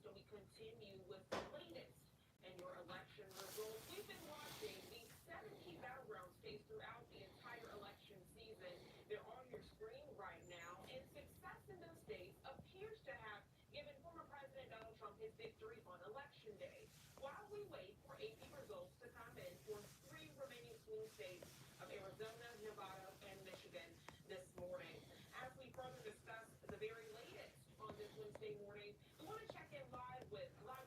Coast, and we continue with the latest and your election results. We've been watching the 70 battleground states throughout the entire election season. They're on your screen right now, and success in those states appears to have given former President Donald Trump his victory on Election Day. While we wait for AP results to come in for three remaining swing states of Arizona, Nevada, and Michigan this morning. As we further discuss the very latest on this Wednesday morning, we want to check in live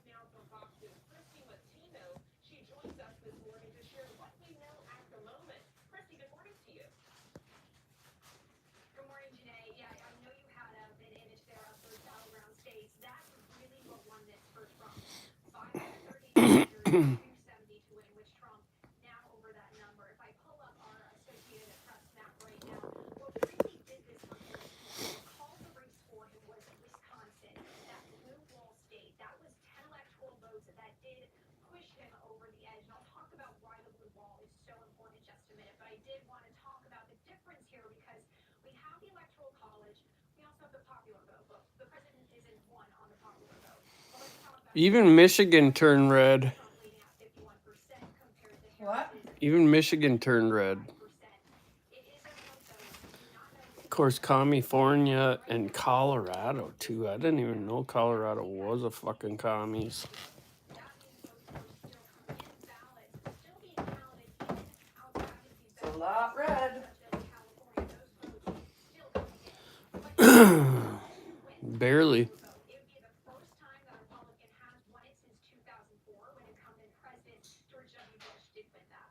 now from Fox's Christy Matino. She joins us this morning to share what we know at the moment. Christy, good morning to you. Good morning, Janae. Yeah, I know you had an image there of those battleground states. That's really what won this for Trump. 538 senators, 270 to win, which Trump now over that number. If I pull up our Associated Press map right now, what really did this for him this morning, what called the race for him was Wisconsin, that blue wall state. That was 10 electoral votes that did push him over the edge. And I'll talk about why the blue wall is so important in just a minute. But I did want to talk about the difference here because we have the Electoral College. We also have the popular vote. But the president isn't one on the popular vote. But let's talk about Even Michigan turned red. Trump leading at 51% compared to What? Harris's Even Michigan turned red. 5%. It is of note, though, we do not know Of course, California and Colorado, too. I didn't even know Colorado was a fucking commies. that means votes are still coming in, ballots still being counted even outside of these It's a lot red. such as California. Those votes still coming in. But win Barely. vote. It would be the first time that a Republican has won it since 2004 when incumbent President George W. Bush did win that.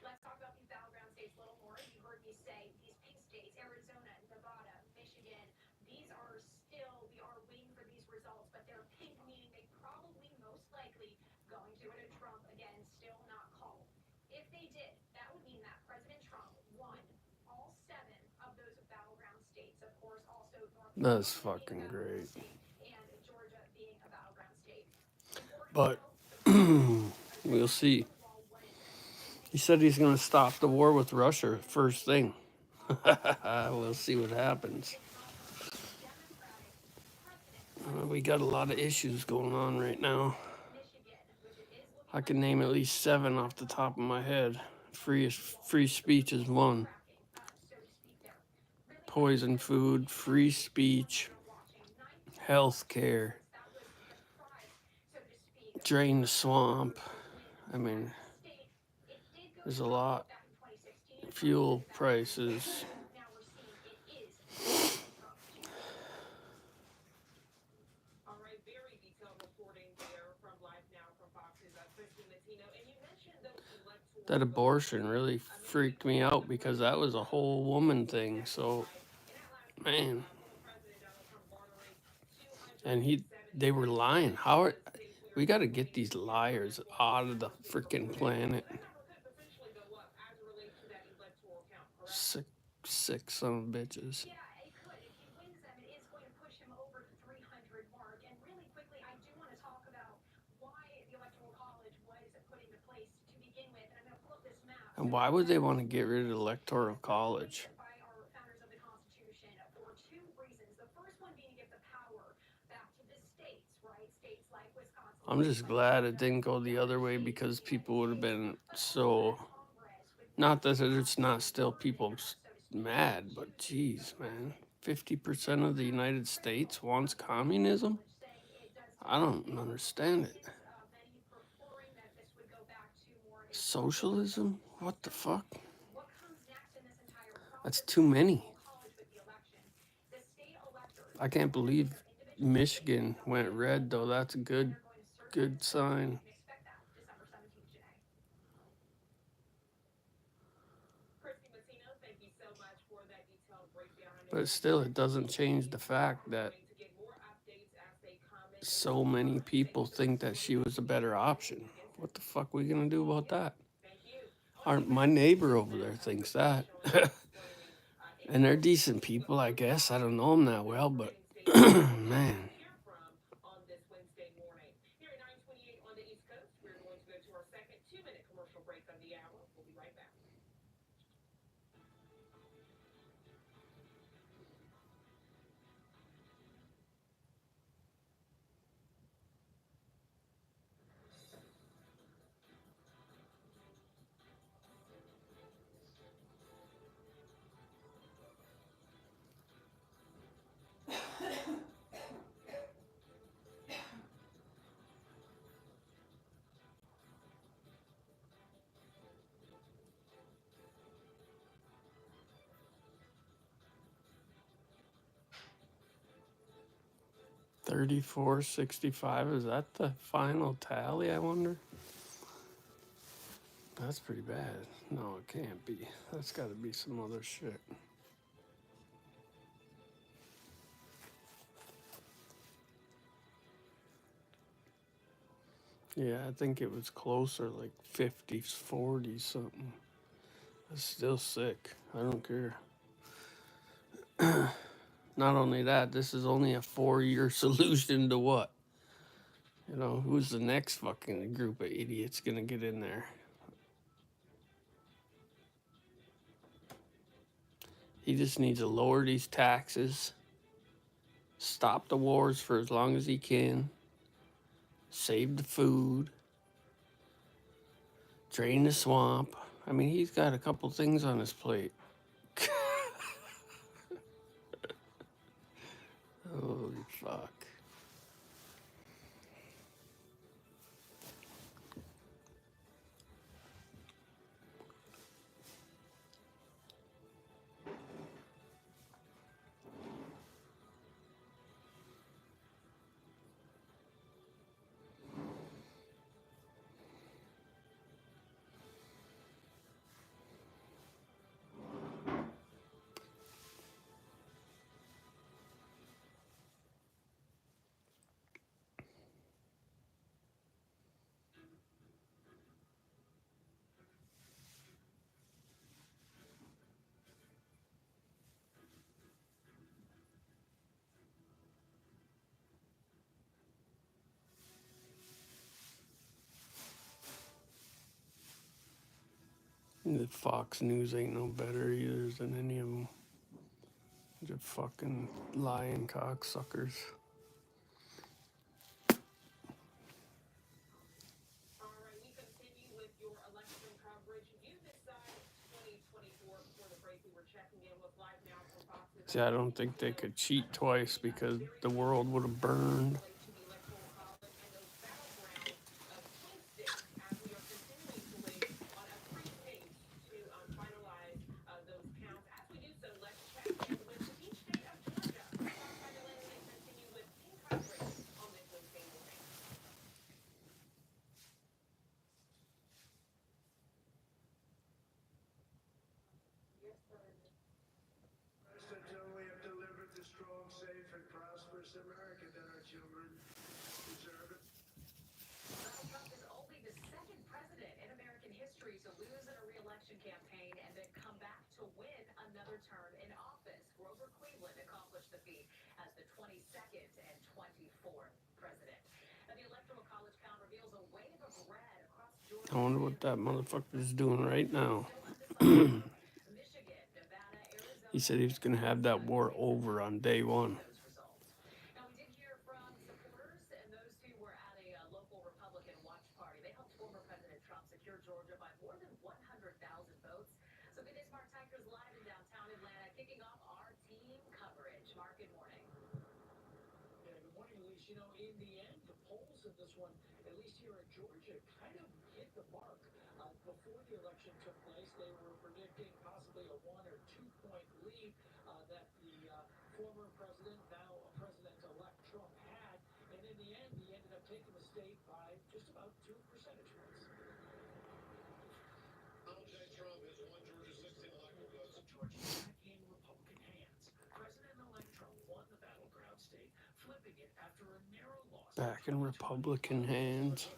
Let's talk about these battleground states a little more. You heard me say these pink states, Arizona, Nevada, Michigan, these are still, we are waiting for these results, but they're pink, meaning they probably most likely going to go to Trump again, still not called. If they did, that would mean that President Trump won all 7 of those battleground states. Of course, also North That's Carolina being a fucking battleground great. state and Georgia being a battleground state. Important to But note, the president, we'll see. blue wall wouldn't He said he's going to stop the war with Russia first thing. We'll see what happens. Democratic president. We got a lot of issues going on right now. Michigan, which it is looking I like can name at least 7 off the top of my head. Free speech is one. so to speak there. Really Poison food, free speech, you're watching 19 health care, that was the prize, so to speak. drain the swamp. Win I mean, state. It did go there's to a Trump lot. back in 2016. Fuel prices. Now we're seeing it is going to Trump. All right, very detailed reporting there from Live Now from Fox's Christy Matino. And you mentioned those electoral That votes. abortion really freaked me out because that was a whole woman thing. So, man. Former President Donald Trump garnering And they were lying. We got to get these liars out of the freaking planet. that number could potentially go up as it relates to that electoral count, correct? Sick son of bitches. Yeah, it could. If he wins them, it is going to push him over the 300 mark. And really quickly, I do want to talk about why the Electoral College was put into place to begin with. And I'm going to pull up this map. And why would they want to get rid of the Electoral College? By our founders of the Constitution for 2 reasons. The first one being to give the power back to the states, right? States like Wisconsin. I'm just glad it didn't go the other way because people would have been so... Not that it's not still people mad, but geez, man. 50% of the United States wants communism? I don't understand it. Socialism? What the fuck? That's too many. I can't believe Michigan went red, though. That's a good sign. Christy Matino, thank you so much for that detailed breakdown. But still, it doesn't change the fact that To get more updates as they come in. so many people think that she was a better option. What the fuck are we going to do about that? Thank you. My neighbor over there thinks that. And they're decent people, I guess. I don't know them that well, but man. Hear from on this Wednesday morning. Here at 9:28 on the East Coast, we're going to go to our second 2-minute commercial break of the hour. We'll be right back. 34-65. Is that the final tally, I wonder? That's pretty bad. No, it can't be. That's got to be some other shit. Yeah, I think it was closer, like 50s, 40s, something. That's still sick. I don't care. Not only that, this is only a 4-year solution to what? You know, who's the next fucking group of idiots gonna get in there? He just needs to lower these taxes, stop the wars for as long as he can, save the food, drain the swamp. I mean, he's got a couple things on his plate. Holy fuck. The Fox News ain't no better either than any of them. They're fucking lying cocksuckers. All right, we continue with your election coverage. You decide 2024 before the break. We were checking in with Live Now from Fox News. See, I don't think they could cheat twice because the world would have burned. To the electoral college and those battleground swing states as we are continuing to wait on a precinct to finalize those counts. As we do so, let's check in with each state of Georgia. Southside Atlanta, they continue with team coverage on this Wednesday morning. Yes, sir. President, we have delivered the strong, safe, and prosperous America that our children deserve. Donald Trump is only the second president in American history to lose in a re-election campaign and then come back to win another term in office. Grover Cleveland accomplished the feat as the 22nd and 24th president. Now, the Electoral College count reveals a wave of red across Georgia. I wonder what that motherfucker's doing right now. Michigan, Nevada, Arizona. He said he was going to have that war over on day one. Those results. Now, we did hear from supporters, and those two were at a local Republican watch party. They helped former President Trump secure Georgia by more than 100,000 votes. So good news, Mark Tyker's live in downtown Atlanta, kicking off our team coverage. Mark, good morning. Yeah, good morning, Elise. You know, in the end, the polls in this one, at least here in Georgia, kind of hit the mark. Before the election took place, they were predicting possibly a 1 or 2 point lead that the former president, now President-elect Trump had. And in the end, he ended up taking the state by just about 2 percentage points. Donald J. Trump has won Georgia's 16 electoral votes. Georgia back in Republican hands. President-elect Trump won the battleground state, flipping it after a narrow loss. Back in Republican hands.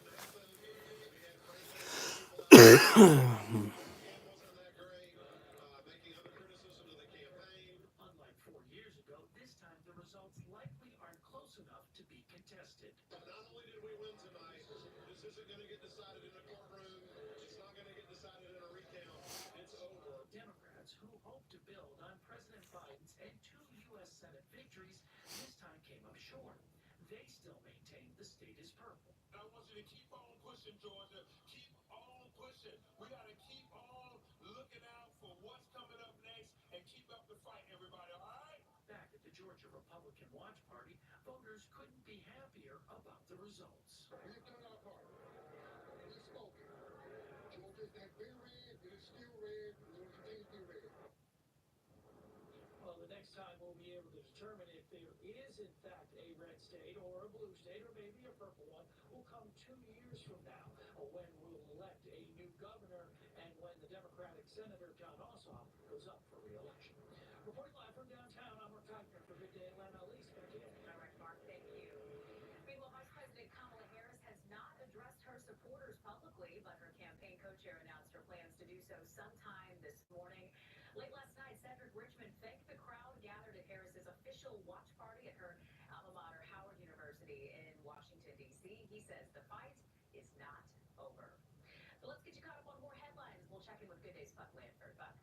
Unlike 4 years ago, this time the results likely aren't close enough to be contested. Not only did we win tonight, this isn't going to get decided in a courtroom. It's not going to get decided in a recount. It's over. Democrats, who hope to build on President Biden's and 2 U.S. Senate victories, this time came up short. They still maintain the state is purple. I want you to keep on pushing, Georgia. Keep on pushing. We got to keep on looking out for what's coming up next and keep up the fight, everybody, all right? Back at the Georgia Republican Watch Party, voters couldn't be happier about the results. We've done our part. We've spoken. Georgia's not been red, but it's still red. We're going to continue to be red. Well, the next time we'll be able to determine if there is, in fact, a red state or a blue state or maybe a purple one will come 2 years from now when we'll elect a new governor and when the Democratic Senator John Ossoff goes up for re-election. Reporting live from downtown, I'm Mark Teichner for Good Day Atlanta. Elise, back to you. All right, Mark, thank you. Meanwhile, Vice President Kamala Harris has not addressed her supporters publicly, but her campaign co-chair announced her plans to do so sometime this morning. Late last night, Cedric Richmond thanked the crowd gathered at Harris's official watch party at her alma mater, Howard University in Washington, D.C. He says the fight is not over. So let's get you caught up on more headlines. We'll check in with Good Day's Buck Lanford. Buck.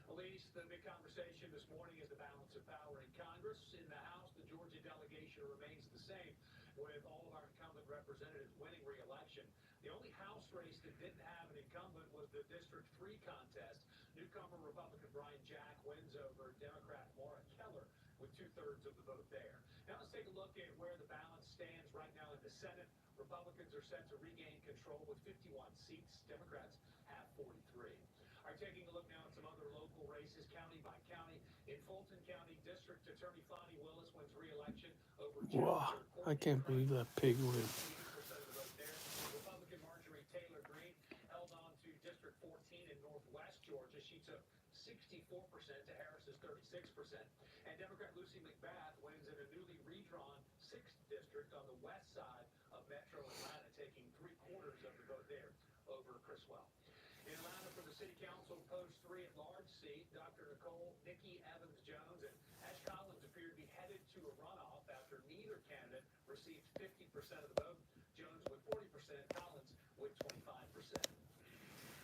Elise, the big conversation this morning is the balance of power in Congress. In the House, the Georgia delegation remains the same, with all of our incumbent representatives winning re-election. The only House race that didn't have an incumbent was the District 3 contest. Newcomer Republican Brian Jack wins over Democrat Maura Keller with 2/3 of the vote there. Now let's take a look at where the balance stands right now in the Senate. Republicans are set to regain control with 51 seats. Democrats have 43. All right, taking a look now at some other local races, county by county. In Fulton County, District Attorney Fonnie Willis wins re-election over Wow, I can't believe that pig win. 80% of the vote there. Republican Marjorie Taylor Greene held on to District 14 in Northwest Georgia. She took 64% to Harris's 36%. And Democrat Lucy McBath wins in a newly redrawn 6th district on the west side of Metro Atlanta, taking 3/4 of the vote there over Criswell. In Atlanta, for the City Council Post 3 at-large seat, Dr. Nikki Evans-Jones and Ash Collins appear to be headed to a runoff after neither candidate received 50% of the vote. Jones with 40%, Collins with 25%.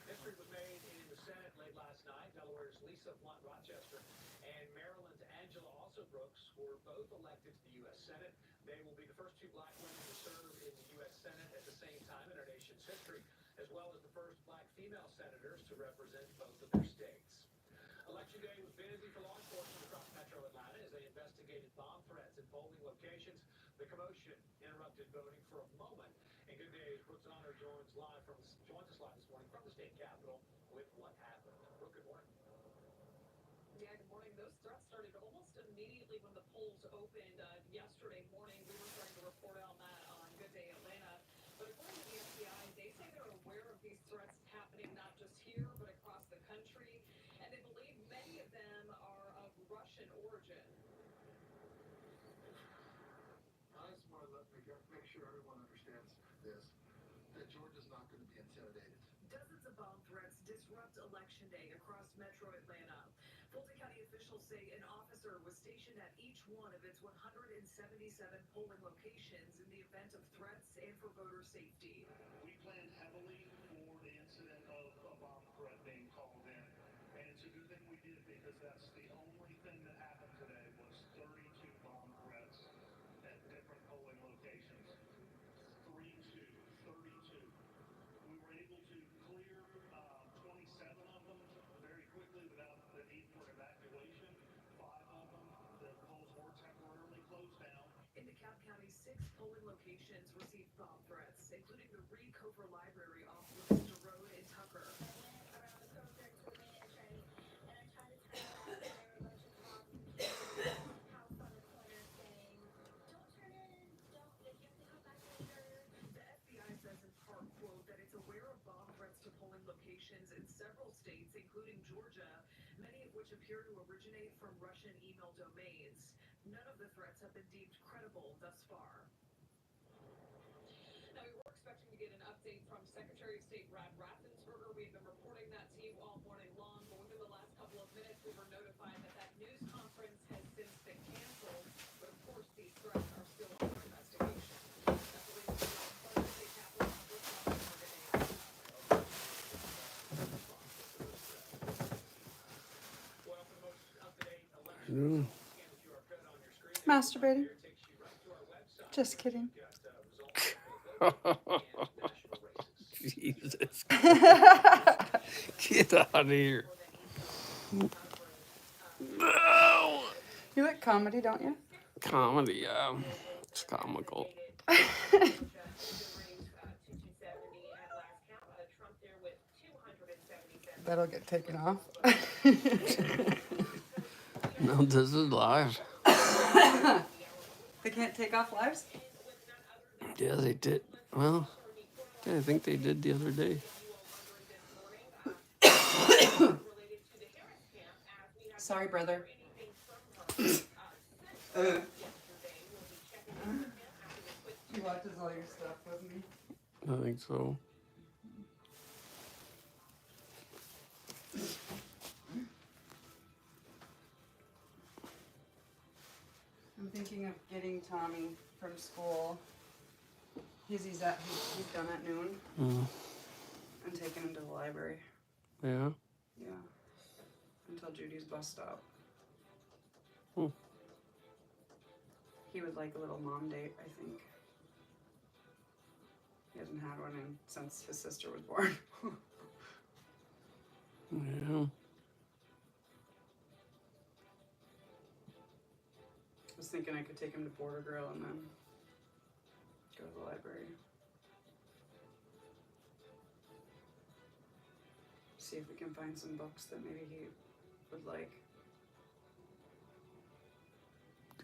History was made in the Senate late last night. Delaware's Lisa Blunt Rochester and Maryland's Angela Also Brooks were both elected to the U.S. Senate. They will be the first two black women to serve in the U.S. Senate at the same time in our nation's history, as well as the first black female senators to represent both of their states. Election day was busy for law enforcement across Metro Atlanta as they investigated bomb threats at polling locations. The commotion interrupted voting for a moment. And Good Day's Brooks Honor joins us live this morning from the state capitol with what happened. Brooke, good morning. Yeah, good morning. Those threats started almost immediately when the polls opened yesterday morning. We were starting to report on that on Good Day Atlanta. But according to the FBI, they say they're aware of these threats happening not just here, but across the country. And they believe many of them are of Russian origin. I just want to make sure everyone understands this, that Georgia's not going to be intimidated. Dozens of bomb threats disrupt Election Day across Metro Atlanta. Fulton County officials say an officer was stationed at each one of its 177 polling locations in the event of threats and for voter safety. We planned heavily for the incident of a bomb threat being called in. And it's a good thing we did because that's the only thing that happened today was 32 bomb threats at different polling locations. 32. We were able to clear 27 of them very quickly without the need for evacuation. 5 of them, the polls were temporarily closed down. In DeKalb County, 6 polling locations received bomb threats, including the Reed Cover Library off Livingston Road in Tucker. I went around the perimeter to the main entrance, and I tried to turn back, and there were a bunch of cops and kids house on the corner saying, "Don't turn in, don't, like, you have to come back later." The FBI says in part, quote, that it's aware of bomb threats to polling locations in several states, including Georgia, many of which appear to originate from Russian email domains. None of the threats have been deemed credible thus far. Now, we were expecting to get an update from Secretary of State Brad Raffensperger. We've been reporting that to you all morning long, but within the last couple of minutes, we were notified that news conference has since been canceled. But of course, these threats are still under investigation. That's the latest from the state capitol. Well, for the most up-to-date election Mm. scan the QR code on your screen. Masturbating. It takes you right to our website. Just kidding. We've got results of local and national races. Jesus. Get out of here. No. You like comedy, don't you? Comedy, it's comical. That'll get taken off. No, this is live. They can't take off lives? Yeah, they did. Well, yeah, I think they did the other day. Sorry, brother. He watches all your stuff with me. I think so. I'm thinking of getting Tommy from school. He's done at noon. Mm. And taking him to the library. Yeah. Yeah. Until Judy's bus stop. Hmm. He would like a little mom date, I think. He hasn't had one since his sister was born. Yeah. I was thinking I could take him to Border Grill and then go to the library. See if we can find some books that maybe he would like.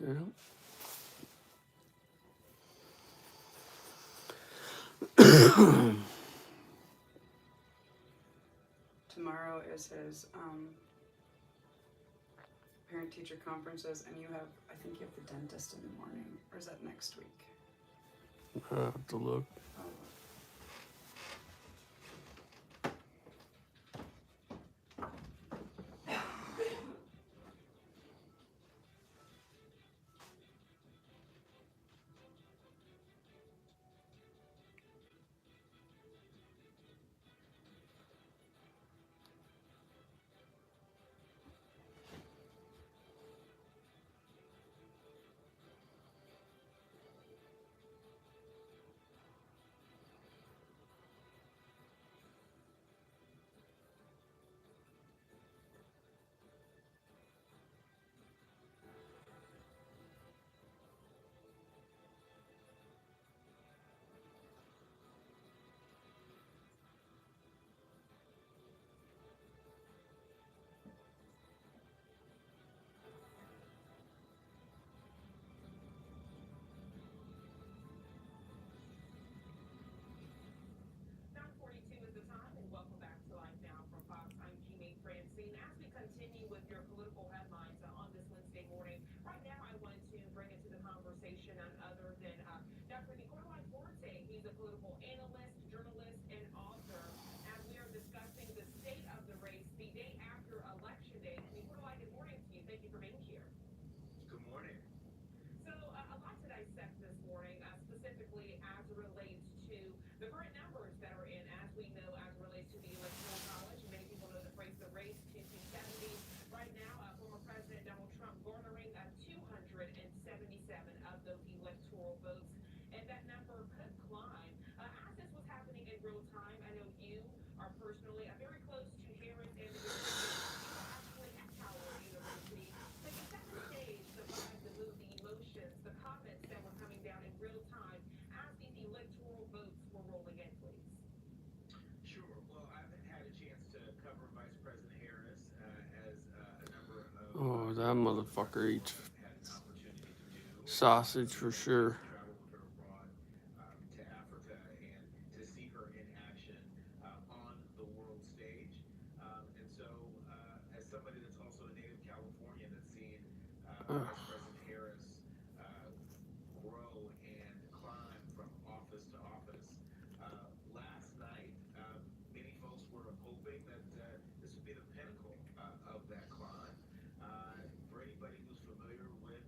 Yeah. Tomorrow is his parent-teacher conferences, and I think you have the dentist in the morning, or is that next week? I have to look. Oh. Good morning. So, a lot to dissect this morning, specifically as it relates to the current numbers that are in, as we know, as it relates to the Electoral College. Many people know the phrase the race to 270. Right now, former President Donald Trump garnering 277 of those electoral votes, and that number could climb. As this was happening in real time, I know you are personally very close to Harris and the Virginia. You were actually at Howard University. So you set the stage, the vibe, the mood, the emotions, the comments that were coming down in real time as these electoral votes were rolling in, please. Sure. Well, I've had a chance to cover Vice President Harris as a number of Oh, that motherfucker eats had an opportunity to do. sausage for sure. Travel with her abroad to Africa and to see her in action on the world stage. And so, as somebody that's also a native Californian that's seen Vice President Harris grow and climb from office to office. Last night, many folks were hoping that this would be the pinnacle of that climb. For anybody who's familiar with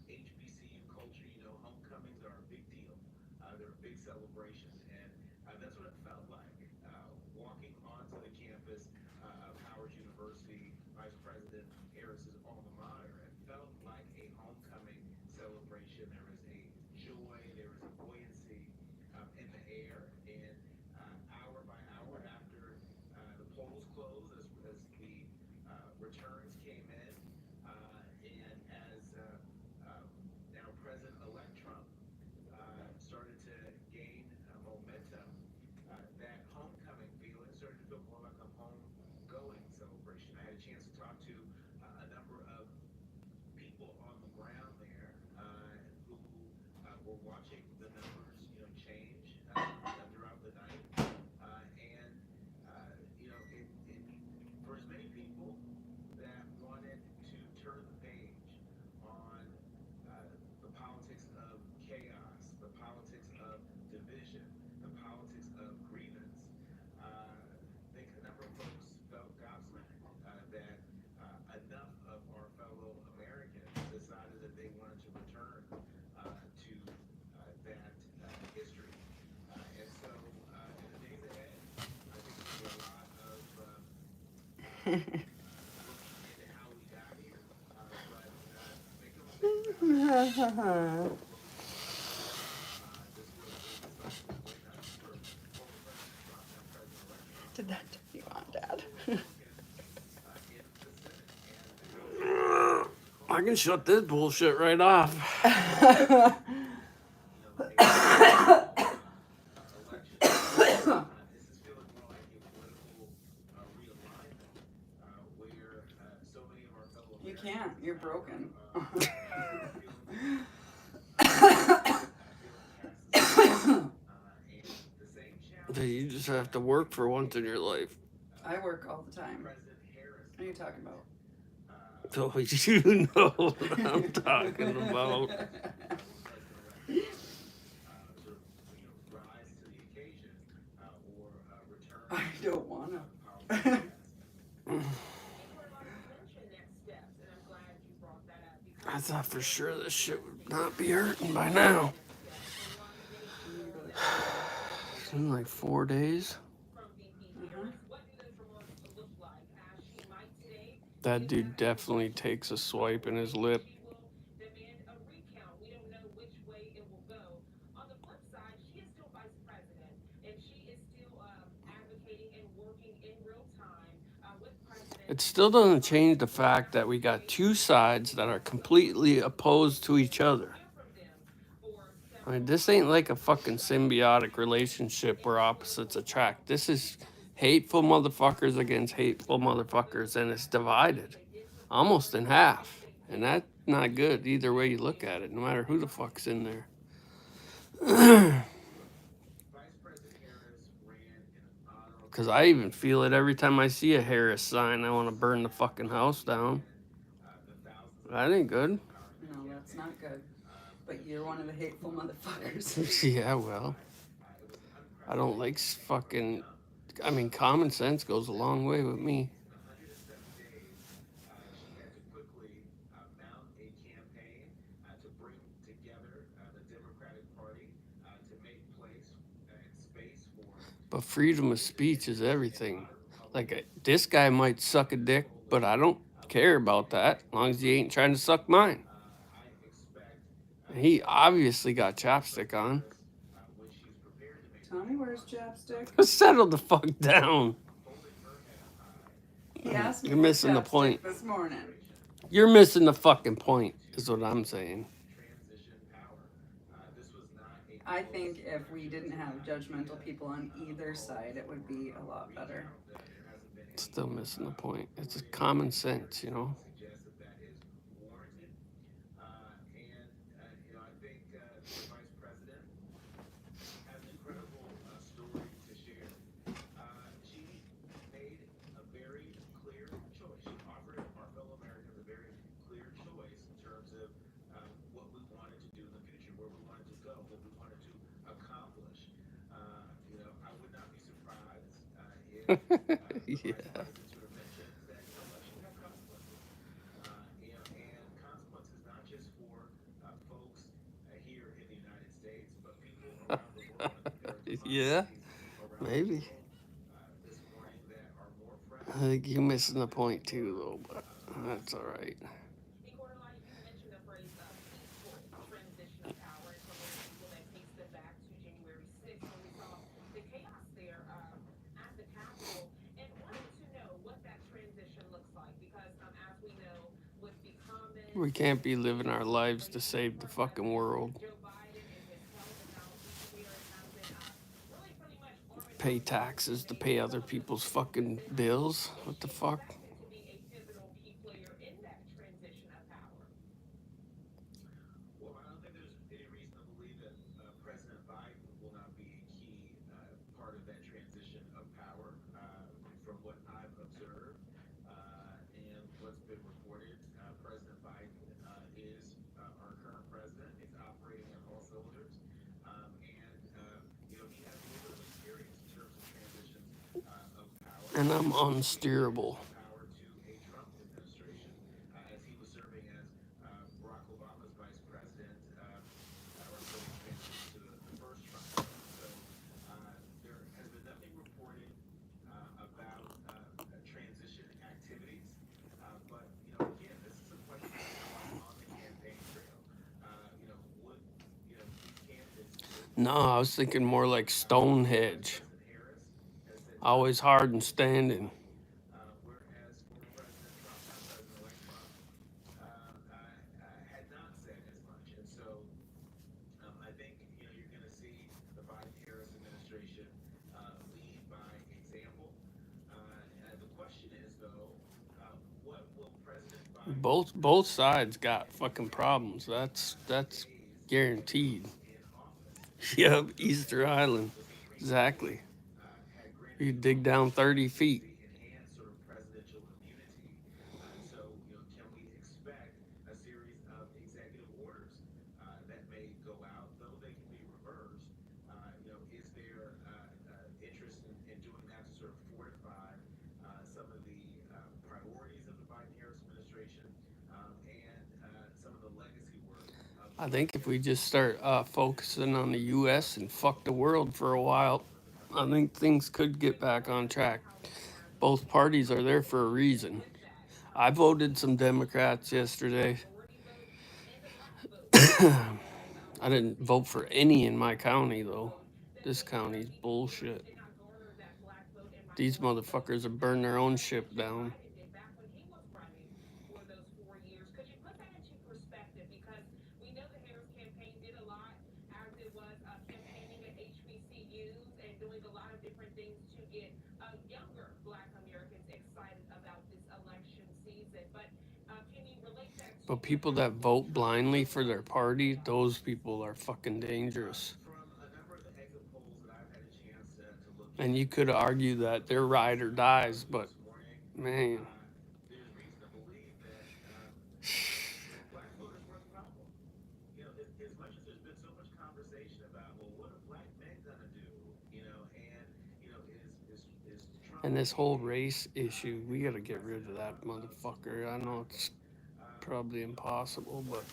HBCU culture, you know, homecomings are a big deal. They're a big celebration, and that's what it felt like walking onto the campus of Howard University, Vice President Harris's alma mater. It felt like a homecoming celebration. There is a joy, there is a buoyancy in the air, and hour by hour after the polls closed, as the returns came in, and as now President-elect Trump started to gain momentum, that homecoming feeling started to feel more like a homegoing celebration. I had a chance to talk to a number of we're watching the numbers, change throughout the night, and for as many people that wanted to turn the page on the politics of chaos, the politics of division, the politics of grievance. I think a number of folks felt gobsmacked that enough of our fellow Americans decided that they wanted to return to that history. And so, in the days ahead, I think there'll be a lot of looking into how we got here. But make no mistake about it, what we just talked about. This was a decisive win, not just for former President Trump and President-elect Trump, Did that turn you on, Dad? for Republicans in the Senate and the House. I can shut this bullshit right off. Election. This is feeling more like a political realignment where so many of our fellow You Americans can't. You're broken. You just have to work for once in your life. I work all the time. What are you talking about? So you know what I'm talking about. I don't want to. And Cornelius mentioned next steps, and I'm glad you brought that up because I thought for sure this shit would not be hurting by now. It's been like 4 days. from VP Harris, what do those remarks look like as she might today? That dude definitely takes a swipe in his lip. She will demand a recount. We don't know which way it will go. On the flip side, she is still vice president, and she is still advocating and working in real time with President. It still doesn't change the fact that we got two sides that are completely opposed to each other. Hear from them for I mean, this ain't like a fucking symbiotic relationship where opposites attract. This is hateful motherfuckers against hateful motherfuckers, and it's divided almost in half. And that's not good either way you look at it, no matter who the fuck's in there. Vice President Harris ran an honorable Because I even feel it every time I see a Harris sign. I want to burn the fucking house down. the thousands That ain't good. No, that's not good. But you're one of the hateful motherfuckers. Yeah, well, I don't like fucking. I mean, common sense goes a long way with me. 107 days, she had to quickly mount a campaign to bring together the Democratic Party to make place and space for. But freedom of speech is everything. Like, this guy might suck a dick, but I don't care about that as long as he ain't trying to suck mine. I expect And he obviously got chapstick on. when she's prepared to make Tommy wears chapstick. Settle the fuck down. holding her head high. He asked me You're for missing the chapstick point. this morning. You're missing the fucking point, is what I'm saying. Transition power. This was not a I think if we didn't have judgmental people on either side, it would be a lot better. Still missing the point. It's just common sense, you know. suggest that is warranted. And I think the vice president has an incredible story to share. She made a very clear choice. She offered our fellow Americans a very clear choice in terms of what we wanted to do in the future, where we wanted to go, what we wanted to accomplish. I would not be surprised if Yeah. president sort of mentioned that election have consequences. And consequences not just for folks here in the United States, but people around the world. There are Yeah, democracies around maybe. the world this morning that are more I friendly. think you're missing the point too, though, but that's all right. And Cornelius, you mentioned the phrase peaceful transition of power, and so many people that takes them back to January 6th when we saw the chaos there at the Capitol, and wanted to know what that transition looks like because as we know, with the comments, We can't be living our lives to save the fucking world. Joe Biden and his health and how VP Harris has been really pretty much arming Pay taxes to pay other people's fucking bills. What the fuck? expected to be a pivotal key player in that transition of power. Well, I don't think there's any reason to believe that And I'm unsteerable. power to a Trump administration as he was serving as Barack Obama's vice president or until he transitioned to the first Trump term. So there has been nothing reported about transition activities. But, again, this is a question on the campaign trail. Would, these candidates would No, I was thinking more like Stonehenge. President Harris has said Always hard and standing. whereas former President Trump, now President-elect Trump, had not said as much. And so I think you're going to see the Biden-Harris administration lead by example. The question is, though, what will President Biden Both sides got fucking problems. That's days guaranteed. in office? Yep, Easter Island. Exactly. Had granted You dig down 30 feet. enhanced sort of presidential immunity. So, can we expect a series of executive orders that may go out, though they can be reversed? Is there interest in doing that to sort of fortify some of the priorities of the Biden-Harris administration and some of the legacy work of I think if we just start focusing on the U.S. and fuck the world for a while, I think things could get back on track. Both parties are there for a reason. I voted some Democrats yesterday. I didn't vote for any in my county, though. This county's bullshit. These motherfuckers have burned their own ship down. For those 4 years. Could you put that into perspective? Because we know the Harris campaign did a lot as it was campaigning at HBCUs and doing a lot of different things to get younger Black Americans excited about this election season. But can you relate that to But people that vote blindly for their party, those people are fucking dangerous. from a number of the exit polls that I've had a chance to look at And you could argue that they're ride or dies, but this morning, man, there's reason to believe that black voters were the problem. As much as there's been so much conversation about, well, what are black men gonna do? Is Trump and this whole race issue, we gotta get rid of that motherfucker. I know it's probably impossible, but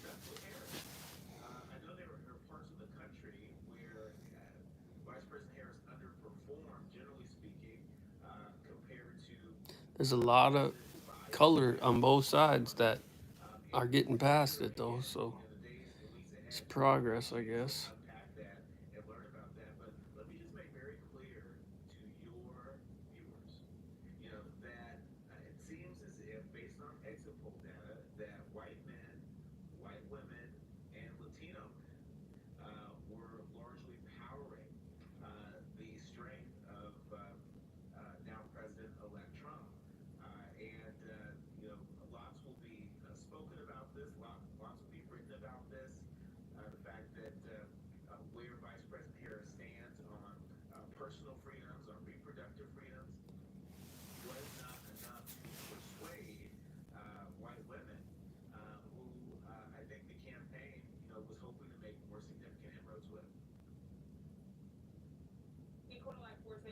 successful Harris? I know there are parts of the country where Vice President Harris underperformed, generally speaking, compared to there's a lot of color on both sides that are getting past it, though. So the days and weeks ahead. it's progress, I guess. Unpack that and learn about that. But let me just make very clear to your viewers, that it seems as if, based on exit poll data, that white men, white women, and Latino men were largely powering the strength of now President-elect Trump. Lots will be spoken about this. Lots will be written about this. The fact that where Vice President Harris stands on personal freedoms, on reproductive freedoms, was not enough to persuade white women who I think the campaign, was hoping to make more significant inroads with.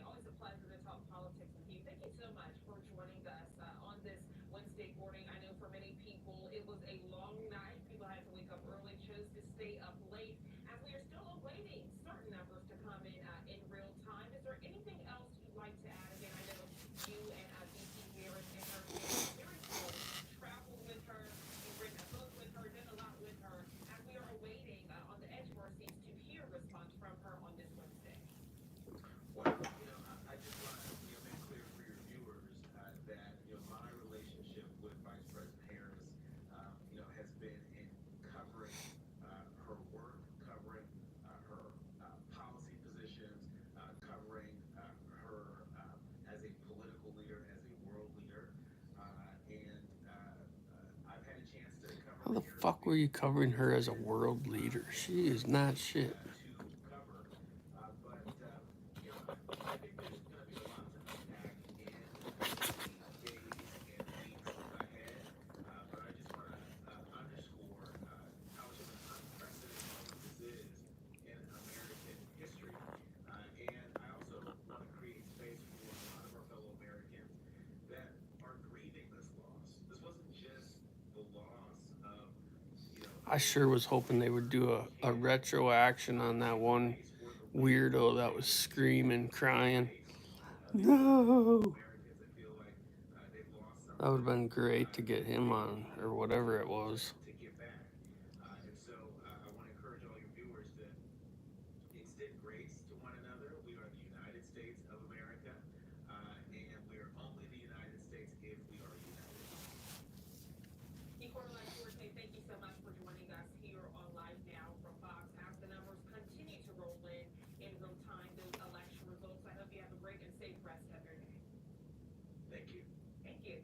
Always a pleasure to talk politics with you. Thank you so much for joining us on this Wednesday morning. I know for many people it was a long night. People had to wake up early, chose to stay up late, as we are still awaiting certain numbers to come in real time. Is there anything else you'd like to add? Again, I know you and VP Harris and her family very close, traveled with her, you've written a book with her, done a lot with her, as we are awaiting on the edge of our seats to hear a response from her on this Wednesday. Well, I just want to make clear for your viewers that my relationship with Vice President Harris, has been in covering her work, covering her policy positions, covering her as a political leader, as a world leader, and I've had a chance to cover. How the fuck were you covering her as a world leader? She is not shit. To cover, but I think there's going to be a lot to unpack in the days and weeks ahead. But I just want to underscore how much of an unprecedented moment this is in American history. And I also want to create space I sure was hoping they would do a retro action on that one weirdo that was screaming, crying. No! That would have been great to get him on, or whatever it was. To give back. And so I want to encourage all your viewers to extend grace to one another. We are the United States of America, and we are only the United States if we are united. Nicola Forte, thank you so much for joining us here on Live Now from Fox. As the numbers continue to roll in real time, those election results, I hope you have a great and safe rest of your day. Thank you. Thank you.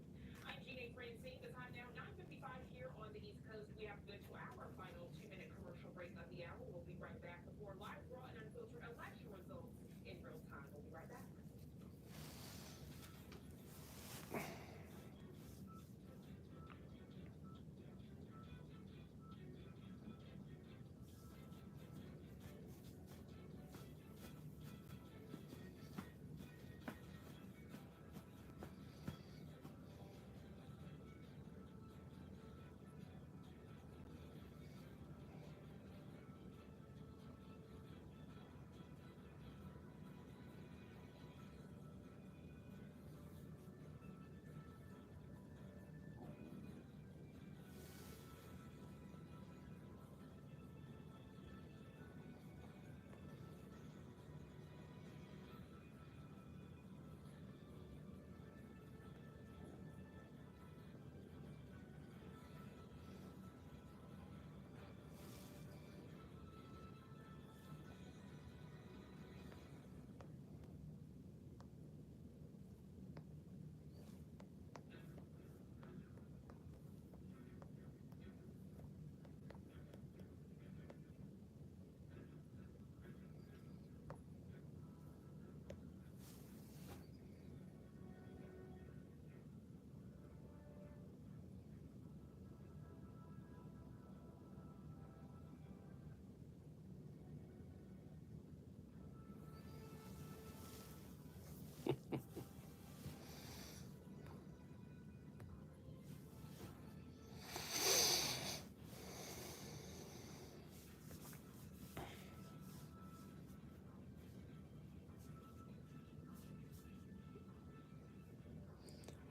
I'm Gina Francine. The time now, 9:55 here on the East Coast. We have to go to our final 2-minute commercial break of the hour. We'll be right back before live, raw, and unfiltered election results in real time. We'll be right back.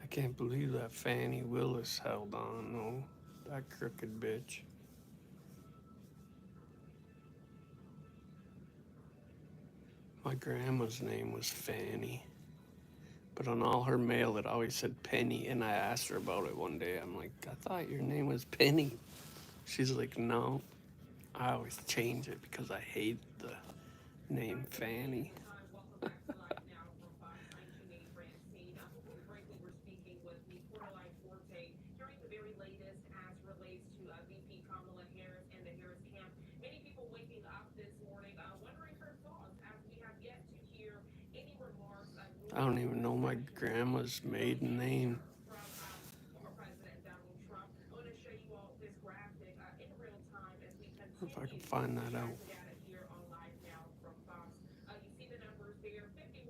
I can't believe that Fannie Willis held on, though. That crooked bitch. My grandma's name was Fanny, but on all her mail it always said Penny, and I asked her about it one day. I'm like, I thought your name was Penny. She's like, no. I always change it because I hate the name Fanny. Welcome back to Live Now from Fox. I'm Gina Francine. Before we break, we were speaking with Nicola Forte, hearing the very latest as relates to VP Kamala Harris and the Harris camp. Many people waking up this morning wondering her thoughts as we have yet to hear any remarks. I don't even know my grandma's maiden name. From former President Donald Trump. I want to show you all this graphic in real time as we If I can continue find to that track out. the data here on Live Now from Fox. You see the numbers there, 51%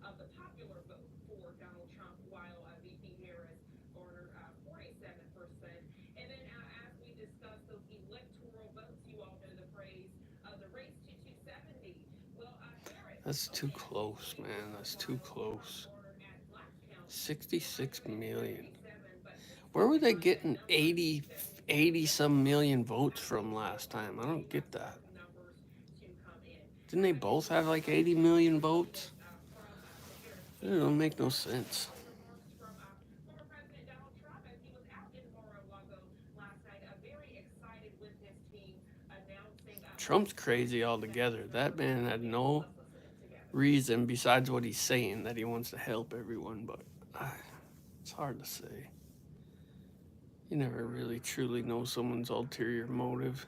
of the popular vote for Donald Trump, while VP Harris garnered 47%. And then as we discussed those electoral votes, you all know the phrase of the race to 270. Well, Harris. That's too close, man. That's too close. 66 million. Where were they getting 80 some million votes from last time? I don't get that. Didn't they both have like 80 million votes? It don't make no sense. Trump's crazy altogether. That man had no reason besides what he's saying that he wants to help everyone, but it's hard to say. You never really truly know someone's ulterior motive.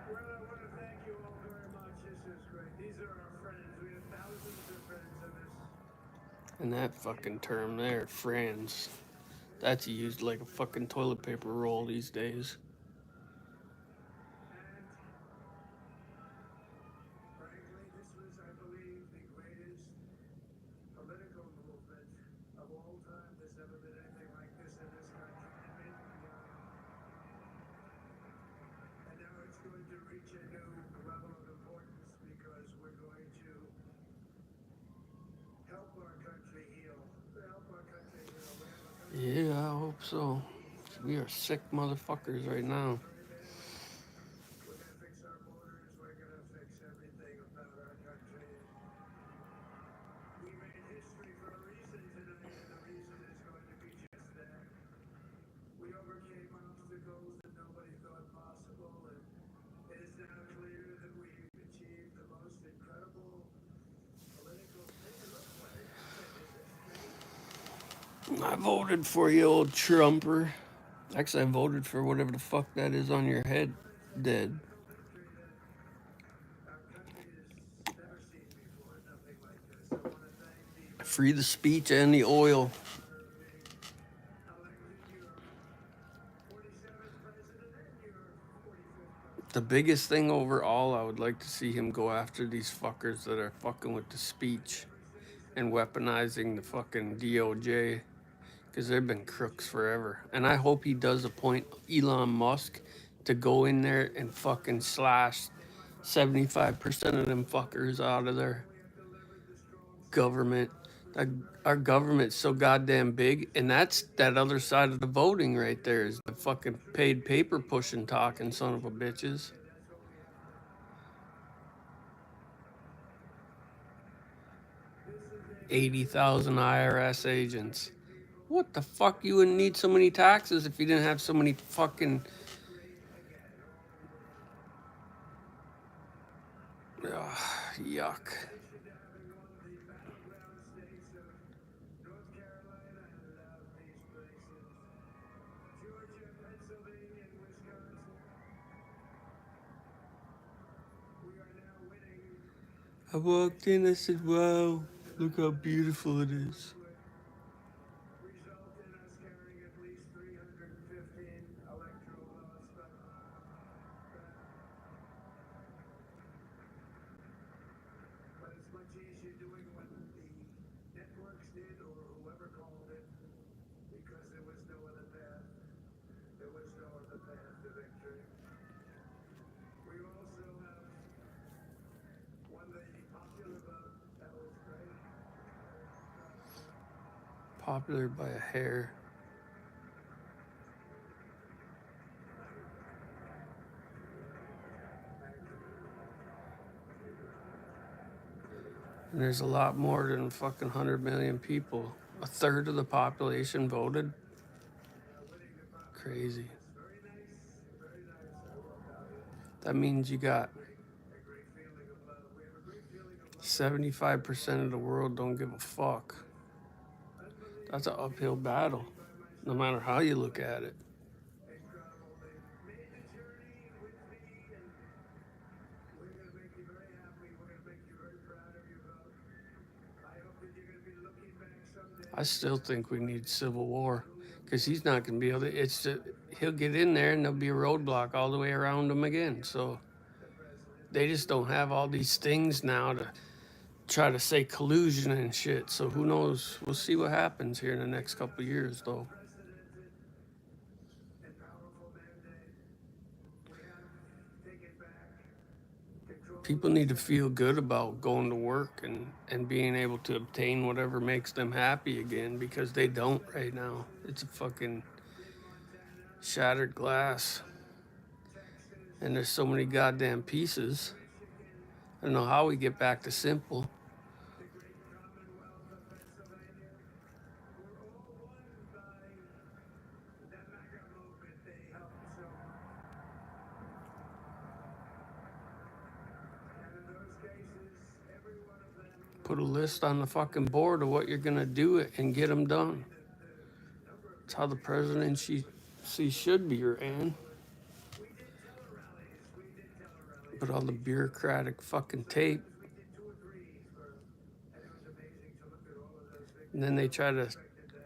Well, I want to thank you all very much. This is great. These are our friends. We have thousands of friends in this. And that fucking term there, friends, that's used like a fucking toilet paper roll these days. And frankly, this was, I believe, the greatest political move of all time. There's never been anything like this in this country and maybe beyond. And now it's going to reach a new level of importance because we're going to help our country heal. Help our country heal. We have a country Yeah, I hope so. We are sick motherfuckers right now. very badly. We're going to fix our borders. We're going to fix everything about our country. We made history for a reason tonight, and the reason is going to be just that. We overcame obstacles that nobody thought possible, and it is now clear that we've achieved the most incredible political. Hey, look what happened. Is this great? I voted for you, old Trumper. Actually, I voted for whatever the fuck that is on your head. Dead. Victory that our country has never seen before. Nothing like this. I want to thank the Free the speech and the oil. honor of being elected your 47th president and your 45th president. The biggest thing overall, I would like to see him go after these fuckers that are fucking with the speech and weaponizing the fucking DOJ, because they've been crooks forever. And I hope he does appoint Elon Musk to go in there and fucking slash 75% of them fuckers out of their government. Our government's so goddamn big, and that's that other side of the voting right there, is the fucking paid paper pushing talking son of a bitches. 80,000 IRS agents. What the fuck? You wouldn't need so many taxes if you didn't have so many fucking. Ugh, yuck. I walked in, I said, wow, look how beautiful it is. Result in us carrying at least 315 electoral votes, but it's much easier doing what the networks did or whoever called it, because there was no other path. There was no other path to victory. We also have won the popular vote. That was great. Popular by a hair. And there's a lot more than fucking 100 million people. A third of the population voted. Crazy. Very nice. Very nice. I love that. That means you got A great feeling of love. We have a great feeling of love. 75% of the world don't give a fuck. That's an uphill battle, no matter how you look at it. Incredible. They made the journey with me, and we're going to make you very happy. We're going to make you very proud of your vote. I hope that you're going to be looking back someday. I still think we need civil war, because he's not going to be able to. He'll get in there and there'll be a roadblock all the way around him again. So they just don't have all these things now to try to say collusion and shit. So who knows? We'll see what happens here in the next couple of years, though. And powerful mandate. We have taken back control. People need to feel good about going to work and being able to obtain whatever makes them happy again, because they don't right now. It's a fucking shattered glass. And there's so many goddamn pieces. I don't know how we get back to simple. The great Commonwealth of Pennsylvania. We're all won by the MAGA movement. They helped so much. And in those cases, every one of them. Put a list on the fucking board of what you're gonna do it and get them done. That's how the presidency should be ran. We did tele-rallies. But all the bureaucratic fucking tape. We did 2 or 3 and it was amazing to look at all of those things. And then they try to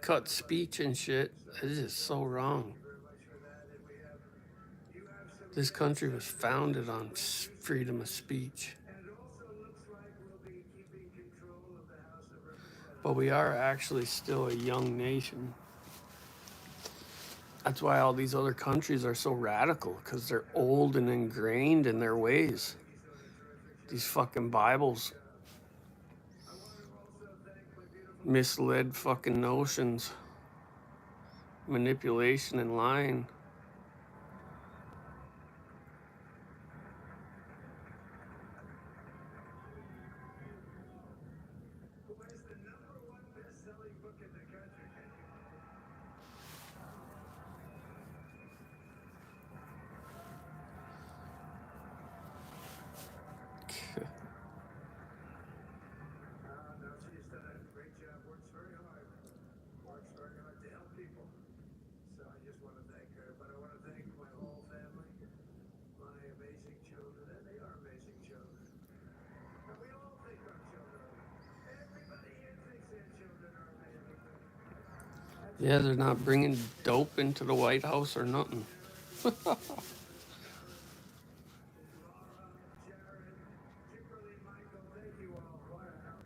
cut speech and shit. It's just so wrong. Very much for that. And you have some. This country was founded on freedom of speech. And it also looks like we'll be keeping control of the House of Representatives. But we are actually still a young nation. That's why all these other countries are so radical, because they're old and ingrained in their ways. These fucking Bibles. Misled fucking notions. Manipulation and lying. Who has the #1 best-selling book in the country? Can you believe? No, she's done a great job. Works very hard. Works very hard to help people. So I just want to thank her. But I want to thank my whole family, my amazing children, and they are amazing children. And we all think our children are. Everybody here thinks their children are amazing. Yeah, they're not bringing dope into the White House or nothing. Laura, Jared, Kimberly, Michael, thank you all. Wow.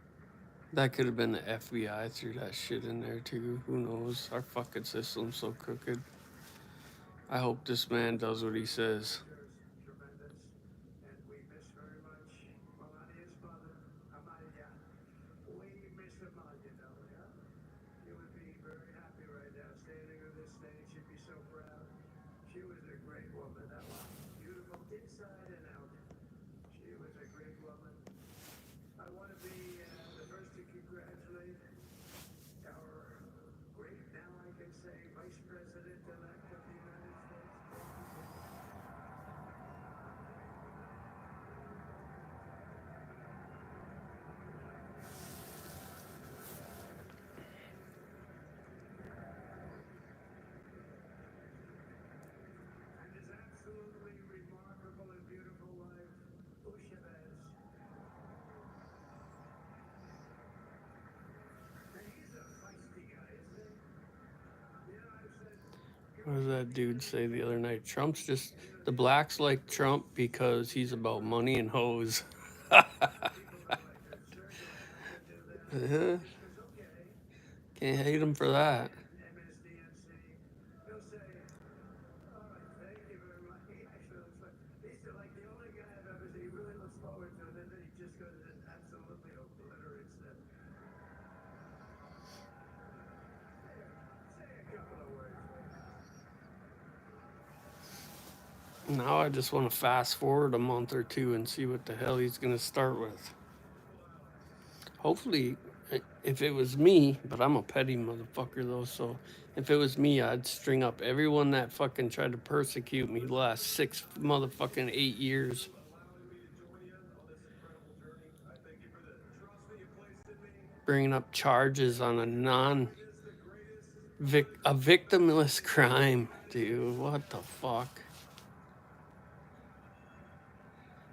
That could have been the FBI threw that shit in there too. Who knows? Our fucking system's so crooked. I hope this man does what he says. Tremendous. And we miss very much Melania's mother, Amalia. We miss Amalia, yeah? You would be very happy right now standing on this stage. You'd be so proud. She was a great woman. That was beautiful inside and out. She was a great woman. I want to be the first to congratulate our great, now I can say, Vice President-elect of the United States. And his absolutely remarkable and beautiful wife, Ushavez. And he's a feisty guy, isn't he? You know, I've said, What did that dude say the other night? Trump's just the blacks like Trump because he's about money and hoes. people are like, they're sure glad I can do that. Uh-huh. Because, okay, Can't hate him for that. MSDNC, he'll say, all right, thank you very much. He actually looks like, he's like the only guy I've ever seen. He really looks forward to it, and then he just goes and absolutely obliterates them. Say a couple of words, will you? Now I just want to fast forward a month or two and see what the hell he's going to start with. Hopefully, if it was me, but I'm a petty motherfucker though, so if it was me, I'd string up everyone that fucking tried to persecute me the last 6 motherfucking 8 years. Bringing up charges on a victimless crime, dude. What the fuck?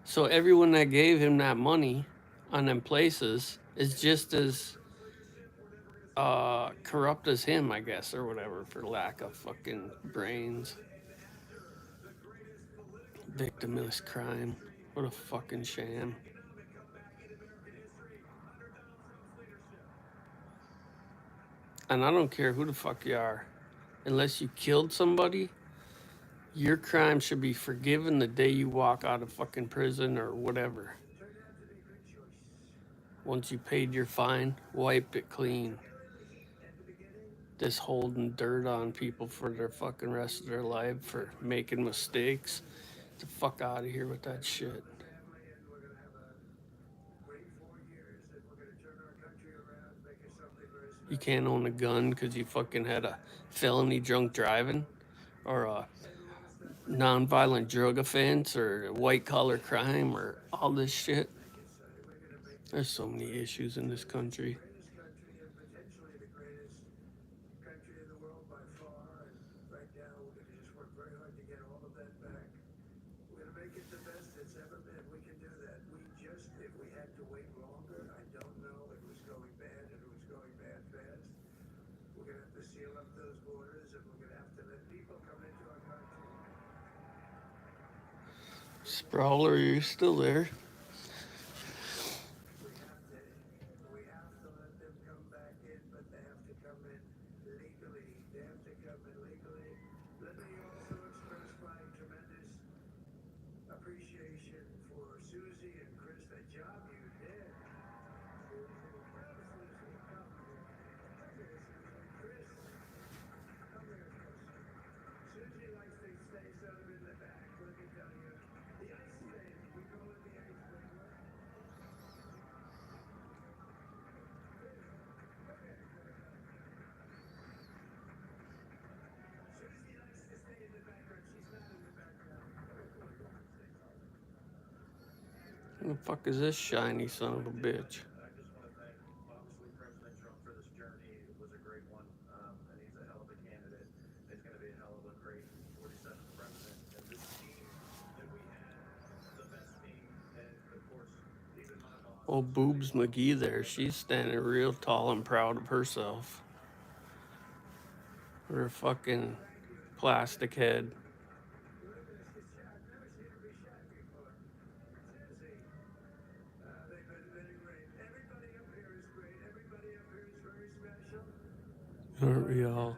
So everyone that gave him that money on them places is just as corrupt as him, I guess, or whatever, for lack of fucking brains. Victimless crime. What a fucking sham. And I don't care who the fuck you are. Unless you killed somebody, your crime should be forgiven the day you walk out of fucking prison or whatever. Once you paid your fine, wipe it clean. This holding dirt on people for their fucking rest of their life for making mistakes. Get the fuck out of here with that shit. You can't own a gun because you fucking had a felony drunk driving or a nonviolent drug offense or a white collar crime or all this shit. There's so many issues in this country. Potentially the greatest country in the world by far, and right now we're going to just work very hard to get all of that back. We're going to make it the best it's ever been. We can do that. If we had to wait longer, I don't know. It was going bad, and it was going bad fast. We're going to have to seal up those borders, and we're going to have to let people come into our country. Sprawler, you're still there. We have to let them come back Who the fuck is this shiny son of a bitch? I just want to thank, obviously, President Trump for this journey. It was a great one, and he's a hell of a candidate. He's going to be a hell of a great 47th president. And this team that we have, the best team, and of course, even my boss. Old Boobs McGee there. She's standing real tall and proud of herself. Her fucking plastic head. Look at this. I've never seen her be shot before. Seriously. They've been great. Everybody up here is great. Everybody up here is very special. Aren't we all?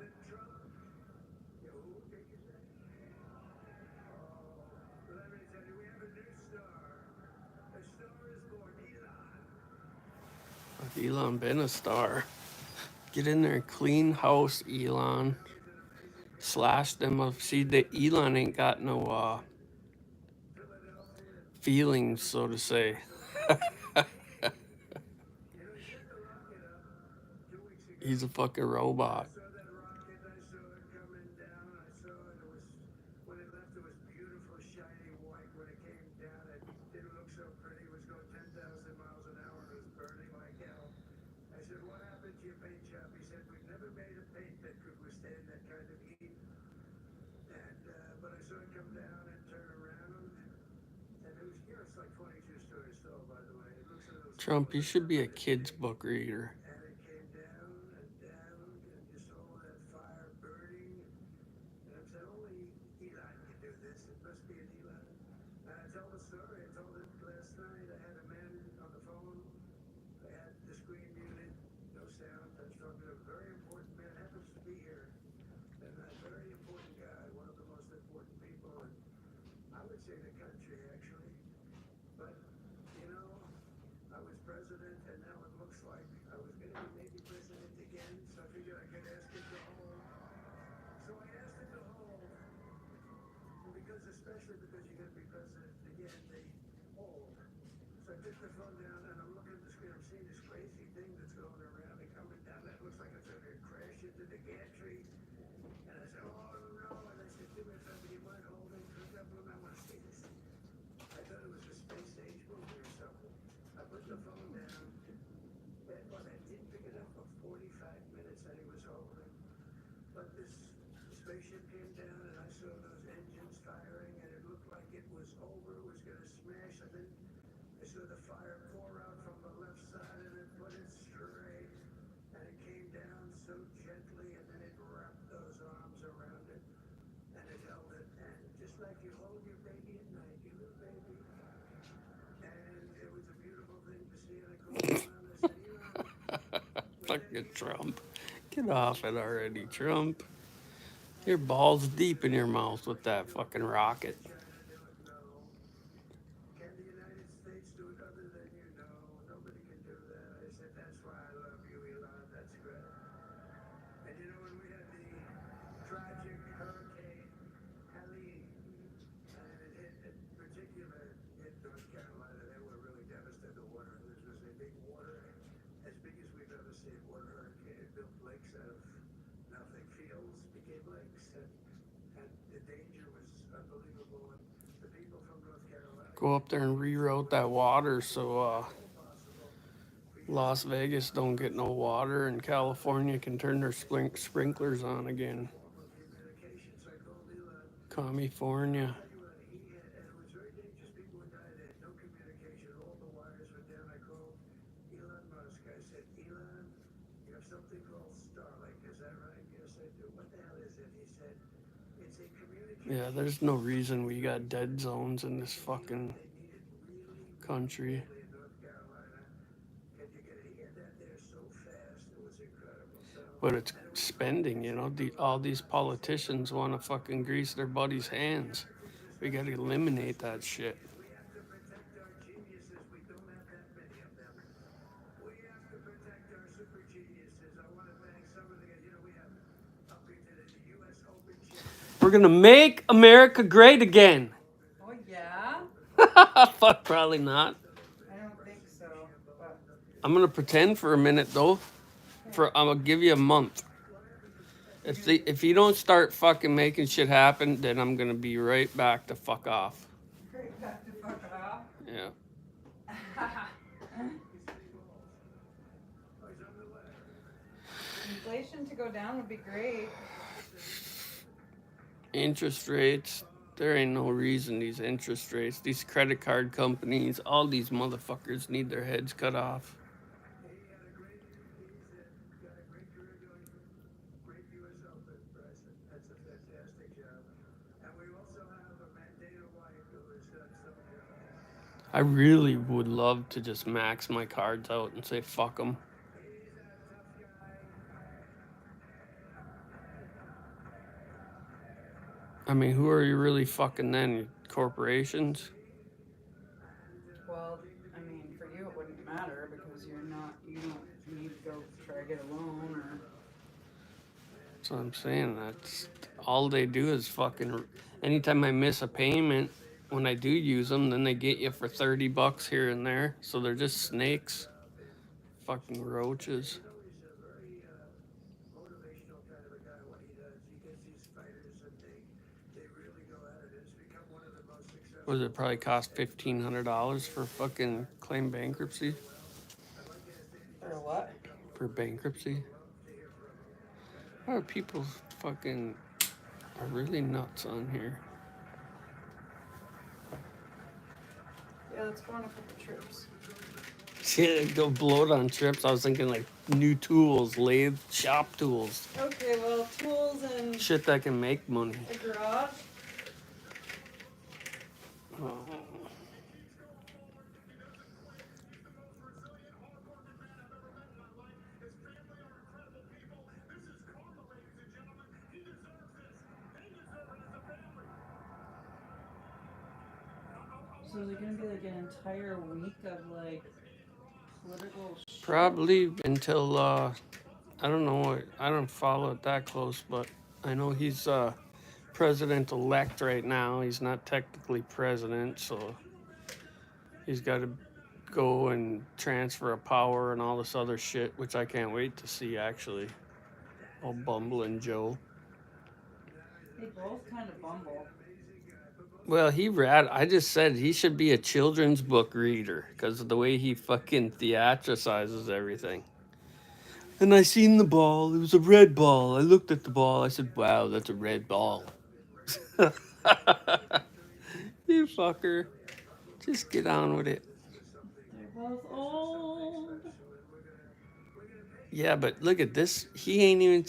Then Trump. Yo, who take his name? Oh, let me tell you, we have a new star. A star is born. Elon. Elon been a star. Get in there, clean house, Elon. Slash them up. See, the Elon ain't got no feelings, so to say. He's a fucking robot. I saw that rocket. I saw it coming down. I saw it. It was, when it left, it was beautiful, shiny white. When it came down, it didn't look so pretty. It was going 10,000 miles an hour. It was burning like hell. I said, what happened to your paint job? He said, we've never made a paint that could withstand that kind of heat. And, but I saw it come down and turn around. And it was, it's like 22 stories tall, by the way. It looks like those. Trump, you should be a kid's book reader. And it came down and down, and just all that fire burning. And I said, only Elon can do this. It must be an Elon. And I told the story. I told it last night. I had a man on the phone. I had the screen muted, no sound. I was talking to a very important man. Happens to be here. And a very important guy, one of the most important people in, I would say, the country, actually. But, you know, I was president, and now it looks like I was going to be maybe president again, so I figured I could ask him to hold. So I asked him to hold, because especially because you're going to be president again, they hold. So I took the phone down, and I'm looking at the screen. I'm seeing this crazy thing that's going around and coming down. That looks like it's going to crash into the gantry. And I said, oh, no. And I said, do me a favor, do you mind holding? Click up, I want to see this. I thought it was a space age movie or something. I put the phone down, but I didn't pick it up for 45 minutes that he was holding. But this spaceship came down, and I saw those engines firing, and it looked like it was over, it was going to smash, and then I saw the fire pour out from the left side, and it put it straight, and it came down so gently, and then it wrapped those arms around it, and it held it, and just like you hold your baby at night, your little baby. And it was a beautiful thing to see, and I called Elon, I said, Elon, Fucking Trump. Get off it already, Trump. Your balls deep in your mouth with that fucking rocket. China do it? No. Can the United States do it other than you? No. Nobody can do that. I said, that's why I love you, Elon. That's great. And you know, when we had the tragic hurricane Helene, and it hit, in particular, hit North Carolina, they were really devastated. The water, this was a big water, as big as we've ever seen, water hurricane. It built lakes out of nothing. Fields became lakes, and the danger was unbelievable. And the people from North Carolina, Go up there and reroute that water so all possible. Las Vegas don't get no water and California can turn their sprinklers on again. Form of communication. So I called Elon. California. Tell you what, he had, and it was very dangerous. People would die. They had no communication. All the wires were down. I called Elon Musk. I said, Elon, you have something called Starlink. Is that right? Yes, I do. What the hell is it? He said, it's a communication. Yeah, there's no reason we got dead zones in this fucking They need it really country. badly in North Carolina. And you could hear that there so fast. It was incredible. So, But it's spending, you know. All these politicians want to fucking grease their buddies' hands. We got to eliminate that shit. we have to protect our geniuses. We don't have that many of them. We have to protect our super geniuses. I want to thank some of the guys. You know, we have up into the U.S. Open champion. We're gonna make America great again. Oh, yeah? Fuck, probably not. I don't think so. But I'm gonna pretend for a minute though. I'm gonna give you a month. If you don't start fucking making shit happen, then I'm gonna be right back to fuck off. great back to fuck off. Yeah. Inflation to go down would be great. Interest rates. There ain't no reason these interest rates, these credit card companies, all these motherfuckers need their heads cut off. He had a great, got a great career going, great U.S. Open, Bryson. That's a fantastic job. And we also have a Dana White who has done some job. I really would love to just max my cards out and say fuck them. He's a tough guy. I mean, who are you really fucking then? Corporations? Well, I mean, for you it wouldn't matter because you don't need to go try to get a loan or. That's what I'm saying. That's all they do is fucking. Anytime I miss a payment, when I do use them, then they get you for $30 here and there. So they're just snakes, fucking roaches. You know, he's a very motivational kind of a guy. What he does, he gets these fighters and they really go at it. It's become one of the most successful. What does it probably cost $1,500 for fucking claim bankruptcy? I'd like to ask Danny For what? For bankruptcy? Why are people fucking are really nuts on here? Yeah, let's go on a couple trips. Shit, go bloat on trips. I was thinking like new tools, lathe, shop tools. Okay, well, tools and Shit that can make money. a garage. Oh. So is it gonna be like an entire week of like political shit? Probably until I don't know. I don't follow it that close, but I know he's president-elect right now. He's not technically president, so he's got to go and transfer of power and all this other shit, which I can't wait to see, actually. Old bumbling Joe. They both kind of bumble. Well, I just said he should be a children's book reader because of the way he fucking theatricizes everything. And I seen the ball. It was a red ball. I looked at the ball. I said, wow, that's a red ball. You fucker. Just get on with it. They're both old. Yeah, but look at this. He ain't even.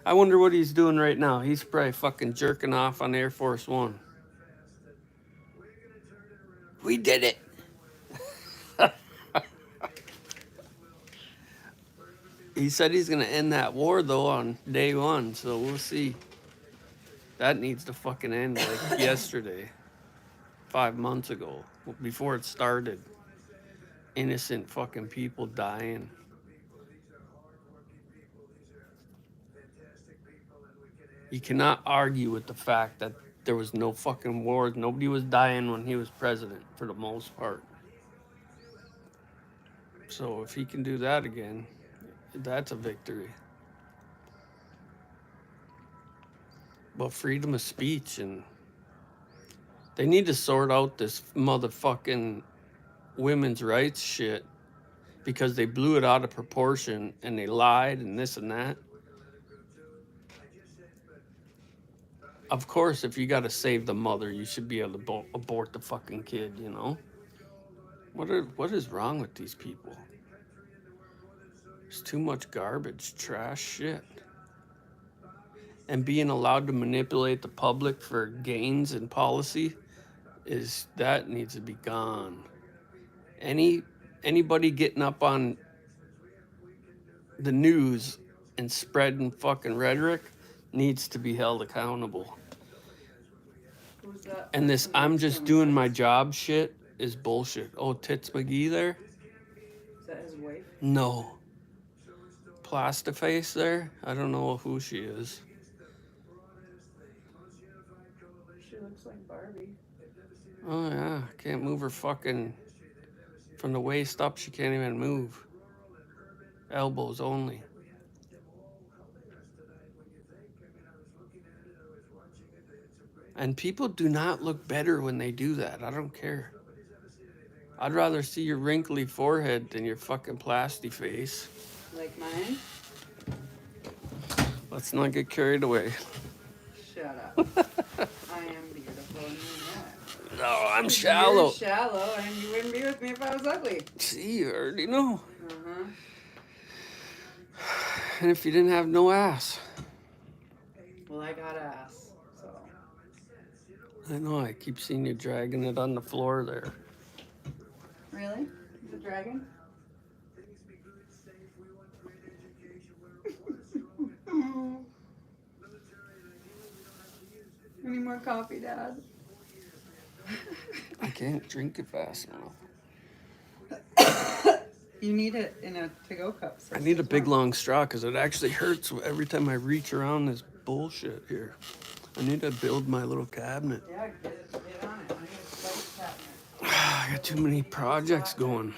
I wonder what he's doing right now. He's probably fucking jerking off on Air Force One. We did it. He said he's going to end that war, though, on day one, so we'll see. That needs to fucking end like yesterday, 5 months ago, before it started. Innocent fucking people dying. You cannot argue with the fact that there was no fucking wars. Nobody was dying when he was president, for the most part. So if he can do that again, that's a victory. But freedom of speech, and they need to sort out this motherfucking women's rights shit because they blew it out of proportion and they lied and this and that. Of course, if you got to save the mother, you should be able to abort the fucking kid, you know? What is wrong with these people? There's too much garbage, trash shit. And being allowed to manipulate the public for gains and policy that needs to be gone. Anybody getting up on the news and spreading fucking rhetoric needs to be held accountable. Who's that? And this I'm just doing my job shit is bullshit. Oh, Tits McGee there? Is that his wife? No. Plastiface there? I don't know who she is. She looks like Barbie. Oh yeah, can't move her fucking from the waist up. She can't even move. Elbows only. And people do not look better when they do that. I don't care. I'd rather see your wrinkly forehead than your fucking plasty face. Like mine? Let's not get carried away. Shut up. I am beautiful and you know it. No, I'm You're shallow. shallow and you wouldn't be with me if I was ugly. See, you already know. Uh-huh. And if you didn't have no ass. Well, I got ass, so. I know, I keep seeing you dragging it on the floor there. Really? Is it dragging? Things be good, safe, we want great education, we want a strong and military, and ideally we don't have to use it. Any more coffee, Dad? 4 years we have no I can't drink it fast enough. You need it in a to-go cup. So I need a it's big warm. long straw because it actually hurts every time I reach around this bullshit here. I need to build my little cabinet. Yeah, get on it. I need a spice cabinet. I got too many projects going.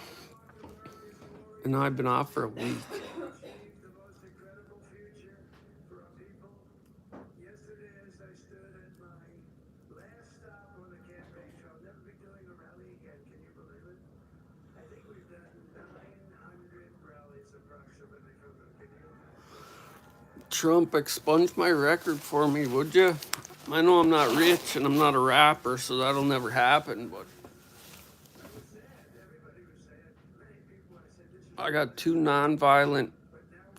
And now I've been off for a week. the most incredible future for our people. Yesterday, as I stood at my last stop on the campaign trail, I'll never be doing a rally again. Can you believe it? I think we've done 900 rallies approximately from the video. Trump, expunge my record for me, would you? I know I'm not rich and I'm not a rapper, so that'll never happen, but I was sad. Everybody was sad. Many people, I said, this is I got 2 non-violent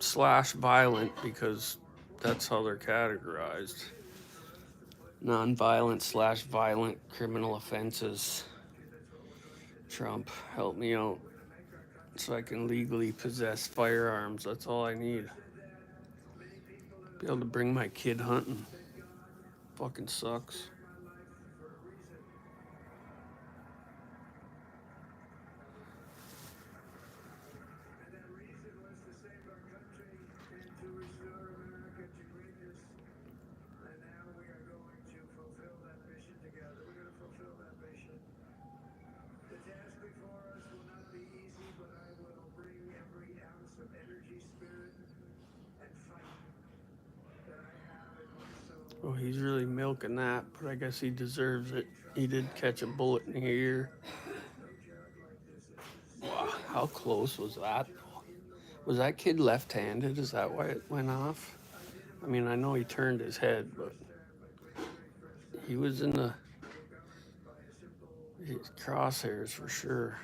/ violent because that's how they're categorized. Non-violent / violent criminal offenses. Trump, help me out so I can legally possess firearms. That's all I need. Be able to bring my kid hunting. Fucking sucks. my life for a reason. And that reason was to save our country and to restore America to greatness. And now we are going to fulfill that mission together. We're going to fulfill that mission. The task before us will not be easy, but I will bring every ounce of energy, spirit, and fight that I have in my soul. Oh, he's really milking that, but I guess he deserves it. He did catch a bullet in the ear. Wow, how close was that? Was that kid left-handed? Is that why it went off? I mean, I know he turned his head, but he was in the his crosshairs for sure.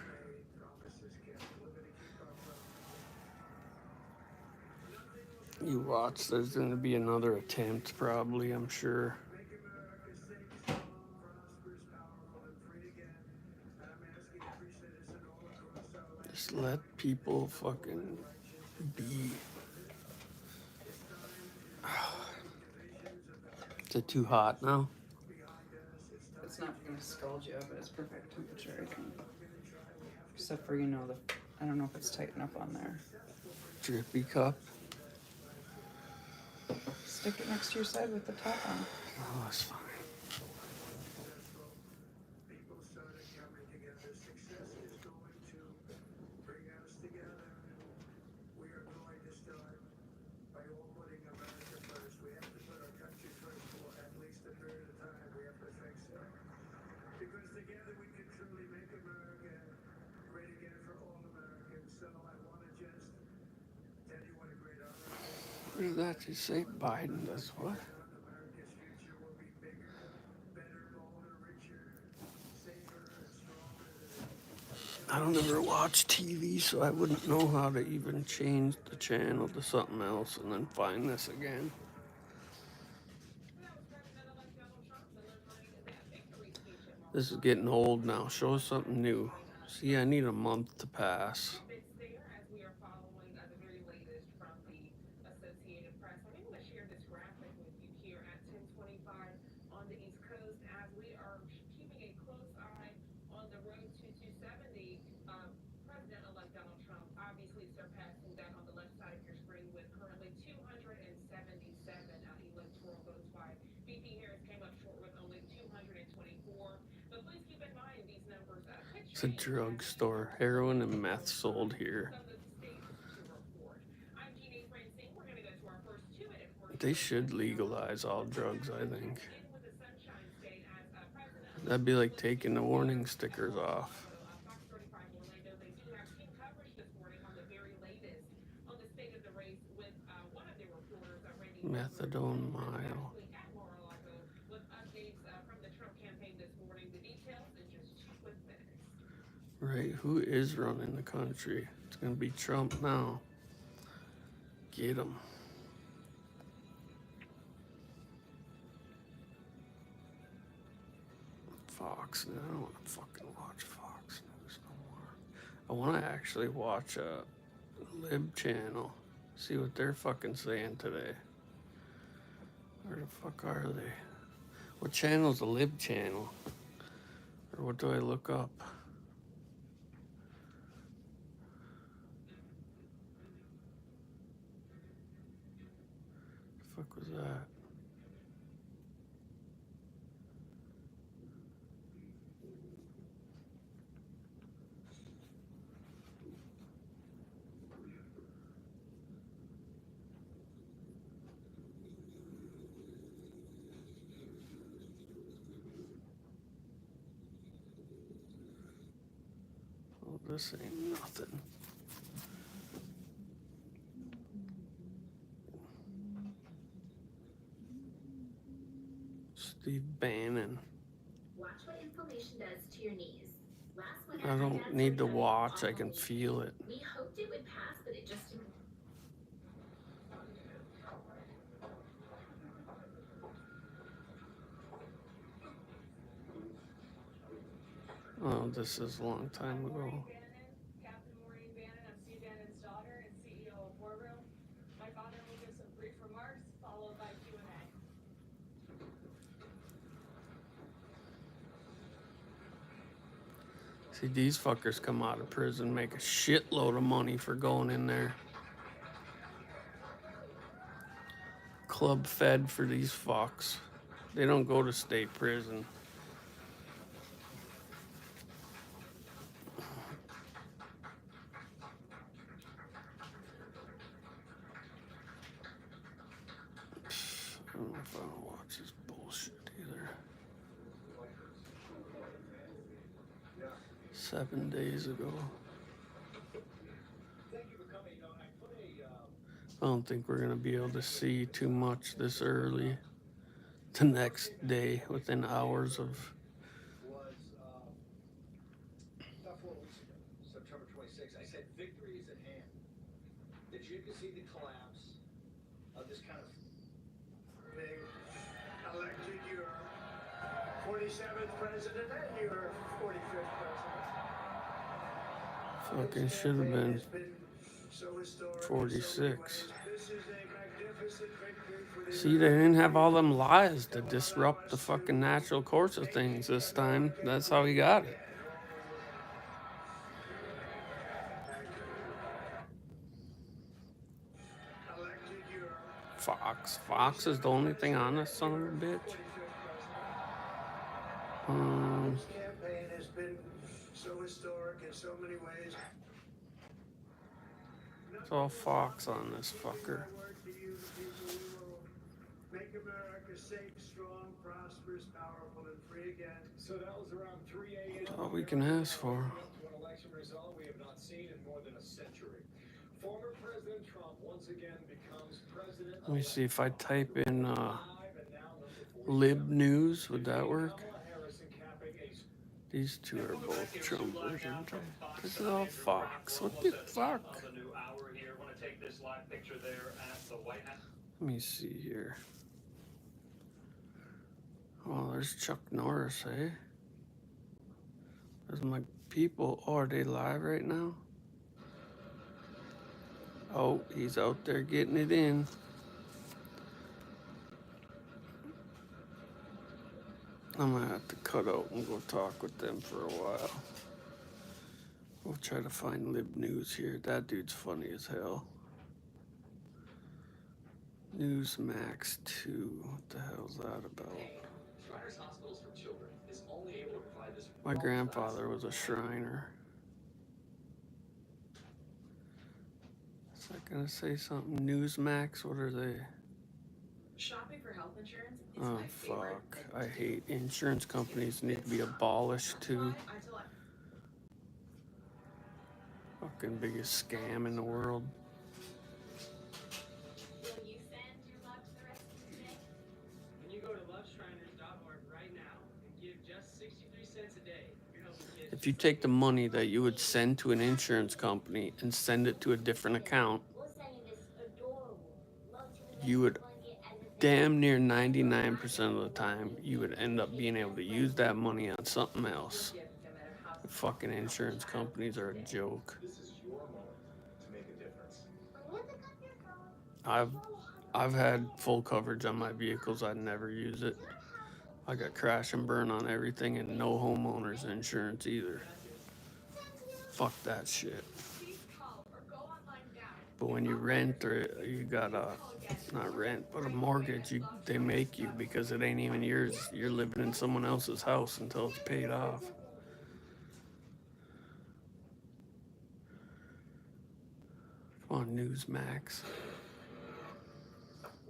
You watch, there's going to be another attempt probably, I'm sure. Make America safe, strong, prosperous, powerful, and free again. And I'm asking every citizen all across our land. Just let people fucking be. Is it too hot now? It's not gonna scald you, but it's perfect temperature, I think. Except for, I don't know if it's tight enough on there. Drippy cup? Stick it next to your side with the top on. Oh, that's fine. People started coming together. Success is going to bring us together. We are going to start by all putting America first. We have to put our country first for at least a period of time. We have to fix it. Because together we can truly make America great again for all Americans. So I want to just tell you what a great honor it is. What did that just say? Biden does what? America's future will be bigger, better, bolder, richer, safer, and stronger than I don't ever watch TV, so I wouldn't know how to even change the channel to something else and then find this again. This is getting old now. Show us something new. See, I need a month to pass. Bits there as we are following the very latest from the Associated Press. I'm able to share this graphic with you here at 10:25 on the East Coast as we are keeping a close eye on the road to 270. President-elect Donald Trump obviously surpassing that on the left side of your screen with currently 277 electoral votes by VP Harris came up short with only 224. But please keep in mind these numbers could It's a drugstore. Heroin and meth sold here. They should legalize all drugs, I think. That'd be like taking the warning stickers off. Methadone mile. At Mar-a-Lago with updates from the Trump campaign this morning. The details in just 2 quick minutes. Right, who is running the country? It's gonna be Trump now. Get him. Fox. I don't want to fucking watch Fox News no more. I want to actually watch a Lib channel. See what they're fucking saying today. Where the fuck are they? What channel's a Lib channel? Or what do I look up? The fuck was that? Oh, this ain't nothing. Steve Bannon. Watch what inflammation does to your knees. Last winter, I my don't dad need to started having watch, I awful can knee feel pain. it. We hoped it would pass, but it just didn't. Oh, this is a long time ago. Captain Maureen Bannon, I'm Steve Bannon's daughter and CEO of War Room. My father will give some brief remarks, followed by Q&A. See, these fuckers come out of prison, make a shitload of money for going in there. Club fed for these fucks. They don't go to state prison. I don't know if I want to watch this bullshit either. 7 days ago. I don't think we're going to be able to see too much this early. The next day, within hours of. Was about 4 weeks ago, September 26th. I said victory is at hand. That you can see the collapse of this kind of Being elected your 47th president and your 45th president. Fucking should have been It's been so historic in so many 46. ways. This is a magnificent victory for the See, they didn't have all them lies to disrupt the fucking natural course of things this time. That's how he got it. elected your Fox. Fox is the only thing on this son of a bitch. 45th president. Um, This campaign has been so historic in so many ways. it's all Fox on this fucker. My word to you, the people, we will make America safe, strong, prosperous, powerful, and free again. So that was around 3 a.m. That's all we can ask for. To an election result we have not seen in more than a century. Former President Trump once again becomes president. Let me see if I type in Lib News, would that work? These two are both Trumpers, aren't they? This is all Fox. What the fuck? Let me see here. Oh, there's Chuck Norris, eh? There's my people. Oh, are they live right now? Oh, he's out there getting it in. I'm gonna have to cut out and go talk with them for a while. We'll try to find Lib News here. That dude's funny as hell. Newsmax 2. What the hell's that about? My grandfather was a Shriner. Is that gonna say something? Newsmax? What are they? Shopping for health insurance is Oh, my favorite fuck. thing I to do. hate insurance companies. Need to be abolished too. I tell Fucking biggest scam in the world. Will you send your love to if you take the money that you would send to an insurance company and send it to a different account, you would damn near 99% of the time, you would end up being able to use that money on something else. The fucking insurance companies are a joke. This is your moment to make a difference. I've had full coverage on my vehicles. I'd never use it. I got crash and burn on everything and no homeowners insurance either. Fuck that shit. But when you rent or you got a, not rent, but a mortgage, they make you because it ain't even yours. You're living in someone else's house until it's paid off. Come on, Newsmax.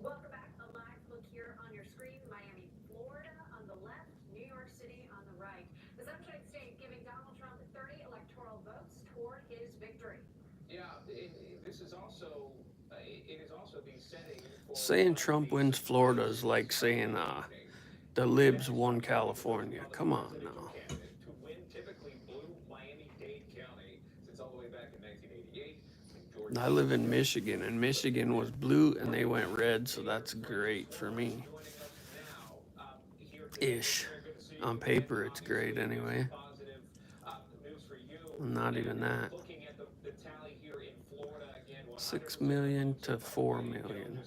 Welcome back. A live look here on your screen. Miami, Florida on the left, New York City on the right. The Sunshine State giving Donald Trump 30 electoral votes toward his victory. Yeah, this is also, it is also the setting for... Saying Trump wins Florida is like saying the libs won California. Come on now. To win typically blue Miami-Dade County since all the way back in 1988. I live in Michigan, and Michigan was blue and they went red, so that's great for me. Ish. On paper, it's great anyway. Not even that. 6 million to 4 million.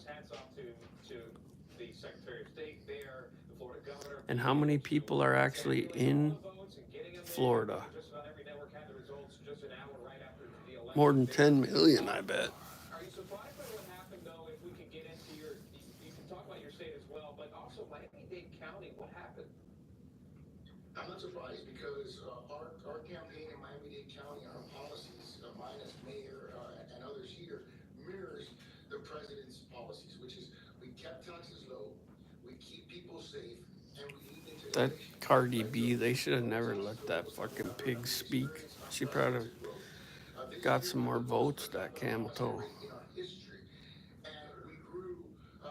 And how many people are actually in Florida? More than 10 million, I bet. Are you surprised by what happened, though? If we could get into your, you can talk about your state as well, but also Miami-Dade County, what happened? I'm not surprised because our campaign in Miami-Dade County, our policies, mine as mayor and others here, mirrors the president's policies, which is we kept taxes low, we keep people safe, and we lean into That innovation. Cardi B, they should have never let that fucking pig speak. She probably got some more votes, that camel toe. In our history, and we grew, a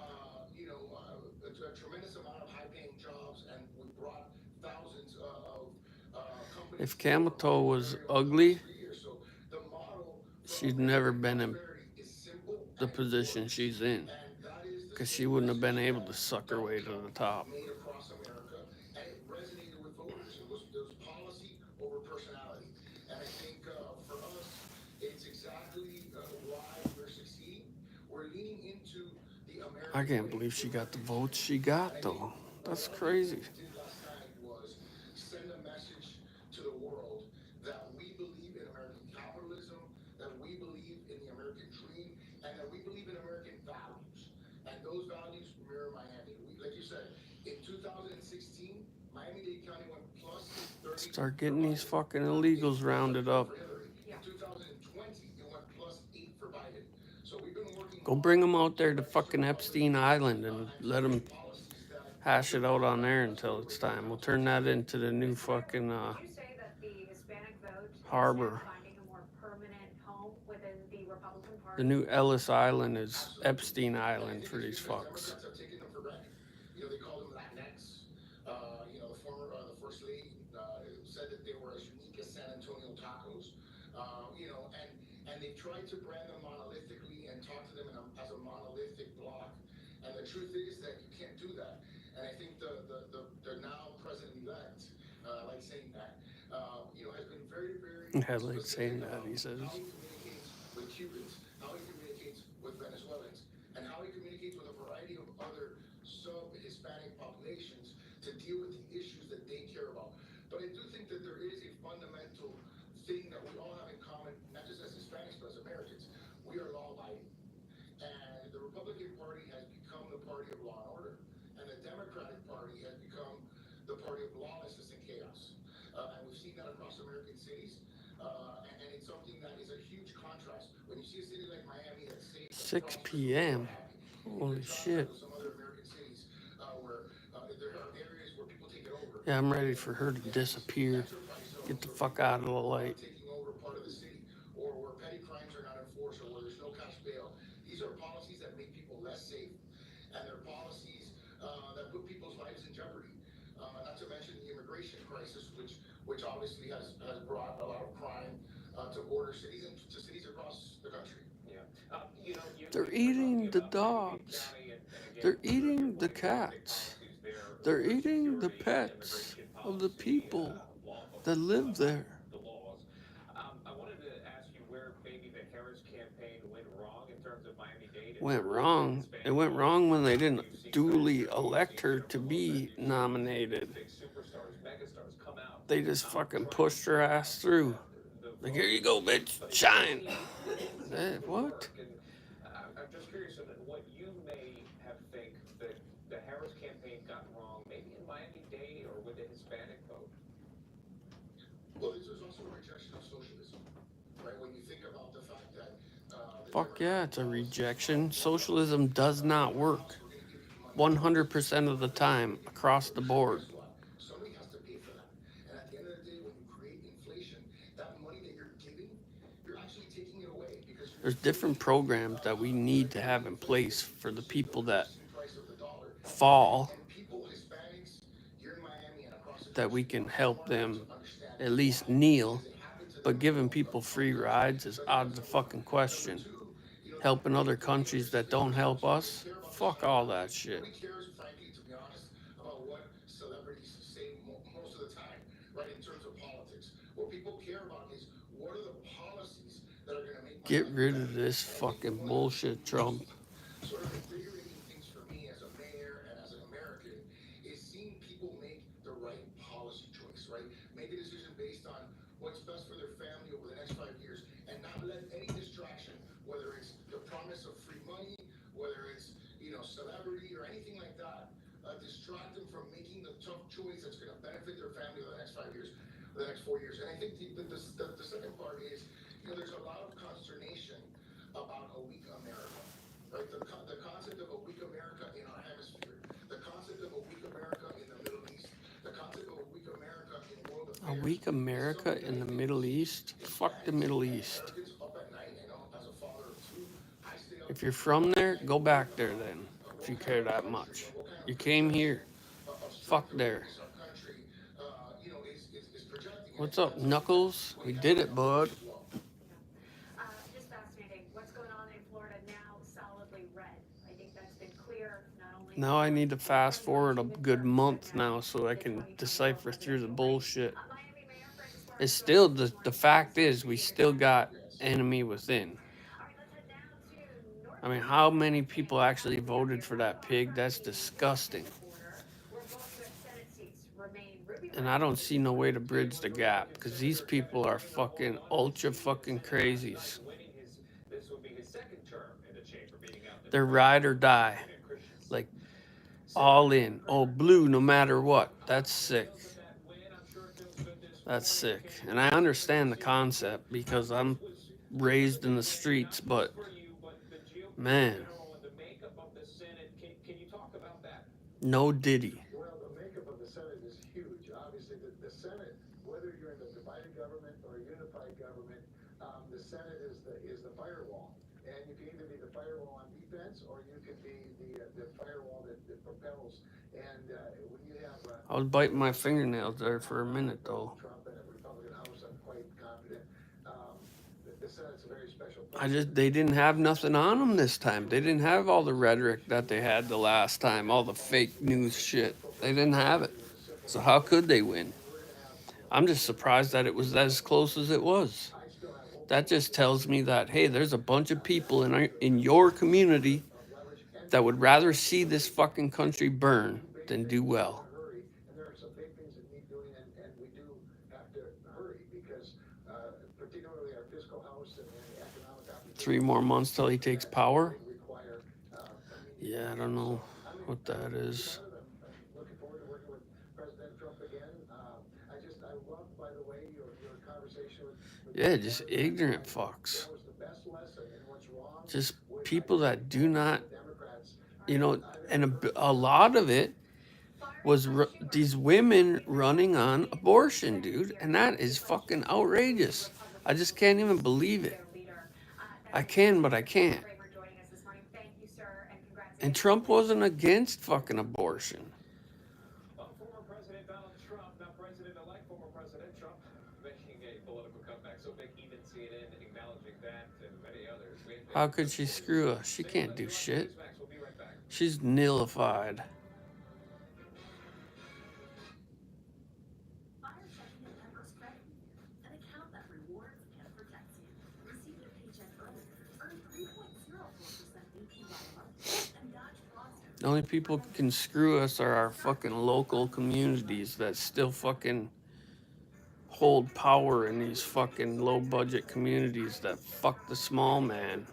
tremendous amount of high-paying jobs, and we brought thousands of companies. If camel toe was ugly, she'd never been in the position she's in, because she wouldn't have been able to suck her way to the top. Made across America, and it resonated with voters. It was policy over personality, and I think for us, it's exactly why we're succeeding. We're leaning into the American. I can't believe she got the votes she got, though. That's crazy. What we did last night was send a message to the world that we believe in American capitalism, that we believe in the American dream, and that we believe in American values. And those values mirror Miami. Like you said, in 2016, Miami-Dade County went plus 30. Start getting these fucking illegals rounded up. In 2020, it went plus 8 for Biden. So we've been working. Go bring them out there to fucking Epstein Island and let them hash it out on there until it's time. We'll turn that into the new fucking Would you say that the Hispanic vote harbor. is now finding a more permanent home within the Republican Party? The new Ellis Island is Epstein Island for these fucks. Democrats have taken them for granted. They call them Latinx. The first lady said that they were as unique as San Antonio tacos. And they've tried to brand them monolithically and talk to them as a monolithic bloc. And the truth is that you can't do that. And I think the now president-elect, like saying that, has been very, very. I like saying that, he says. How he communicates with Cubans, how he communicates with Venezuelans, and how he communicates with a variety of other sub-Hispanic populations to deal with the issues that they care about. But I do think that there is a fundamental thing that we all have in common, not just as Hispanics, but as Americans. We are law-abiding. And the Republican Party has become the party of law and order. And the Democratic Party has become the party of lawlessness and chaos. And we've seen that across American cities. And it's something that is a huge contrast. When you see a city like Miami that's safe, 6 p.m. Holy shit. Some other American cities where there are areas where people take it over. Yeah, I'm ready for her to disappear. Get the fuck out of the light. Taking over part of the city, or where petty crimes are not enforced, or where there's no cash bail. These are policies that make people less safe, and they're policies that put people's lives in jeopardy. Not to mention the immigration crisis, which which obviously has brought a lot of crime to border cities and to cities across the country. Yeah. They're You were talking eating the about Miami-Dade dogs. County, and again, They're your eating the point about state cats. policies there They're for eating the security, pets immigration of the policy, people law, that live there. the laws. I wanted to ask you where maybe the Harris campaign went wrong in terms of Miami-Dade in Went terms of the wrong. It Hispanic went vote. wrong when they We've didn't seen duly senators, we've elect seen her to Jennifer Lopez, be we've seen nominated. big superstars, megastars come out They just fucking trying pushed to her ass grab through. the Like, here vote. you go, bitch, But it doesn't shine. seem to What? work. And I'm just curious on what you may have think that the Harris campaign got wrong, maybe in Miami-Dade or with the Hispanic vote. Well, this is also a rejection of socialism, right? When you think about the fact that the Fuck yeah, Democratic it's a policies rejection. of one level, Socialism does not in the work House, we're going to give you money towards 100% of the time infrastructure, we're going to give you across money the towards. Well, board. guess what? Somebody has to pay for that. And at the end of the day, when you create inflation, that money that you're giving, you're actually taking it away because you're There's different inflating programs that we need to you're have in inflating place for the the people that purchasing price of the dollar. fall, And people, Hispanics here in Miami and across the that we country can are help smart enough to them understand at why. least kneel. Because it happened to them But a giving couple people free times. rides is So I think out of that's the number one. fucking Number question. two, Helping other the countries that don't there's help nobody us, care about the fuck side all effects. that shit. Nobody cares, frankly, to be honest, about what celebrities say most of the time, right? In terms of politics, what people care about is what are the policies that are going to make my Get life rid better. of this And I think fucking one of the bullshit, most Trump. sort of invigorating things for me as a mayor and as an American is seeing people make the right policy choice, right? Make a decision based on what's best for their family over the next 5 years and not let any distraction, whether it's the promise of free money, whether it's, celebrity or anything like that, distract them from making the tough choice that's going to benefit their family over the next 5 years, the next 4 years. And I think the second part is, there's a lot of consternation about a weak America, right? The concept of a weak America in our hemisphere, the concept of a weak America in the Middle East, the concept of a weak America in world A affairs weak America in the Middle East? Fuck the Middle East. Americans up at night. I know as a father of two, I stay up If you're from there, go back there then, if you care that much. You came here. Fuck there. our country, is projecting. What's up, Knuckles? We did it, bud. Just fascinating. What's going on in Florida now? Solidly red. I think that's been clear. Not only Now I need to fast forward a good month now so I can decipher through the bullshit. Miami Mayor Francis It's still, the fact is, we still got enemy within. All right, let's head now to North. I mean, how many people actually voted for that pig? That's disgusting. Where both U.S. Senate seats remain ruby And I don't see no way to bridge the gap because these people are fucking ultra fucking crazies. This would be his second term in the chamber, beating out the They're ride or die. Like, all in. Oh, blue no matter what. That's sick. That's sick. And I understand the concept because I'm raised in the streets, but man, Can you talk about that? no diddy. Well, the makeup of the Senate is huge. Obviously, the Senate, whether you're in a divided government or a unified government, the Senate is the firewall. And you can either be the firewall on defense or you can be the firewall that propels. And when you have I was biting my fingernails there for a minute though. Trump and a Republican House, I'm quite confident. The Senate's a very special place. They didn't have nothing on them this time. They didn't have all the rhetoric that they had the last time, all the fake news shit. They didn't have it. So how could they win? I'm just surprised that it was as close as it was. That just tells me that, hey, there's a bunch of people in your community that would rather see this fucking country burn than do well. And there are some big things that need doing, and we do have to hurry because, particularly our fiscal house and the economic opportunities. 3 more months till he takes power? Require, Yeah, I don't know what that is. I'm looking forward to working with President Trump again. I love, by the way, your conversation with Yeah, just ignorant fucks. That was the best lesson in what's wrong. Just people that do not, and a lot of it was these women running on abortion, dude. And that is fucking outrageous. I just can't even believe it. I can, but I can't. And Trump wasn't against fucking abortion. Former President Donald Trump, now President-elect former President CNN acknowledging that and many others. How could she screw us? She can't do shit. She's nullified. Fire checking at Pepper's Credit Union, an account that rewards and protects you. Receive your paycheck earlier, earn 3.04% APY a month, and dodge fraudsters. The only people who can screw us are our fucking local communities that still fucking hold power in these fucking low budget communities that fuck the small man.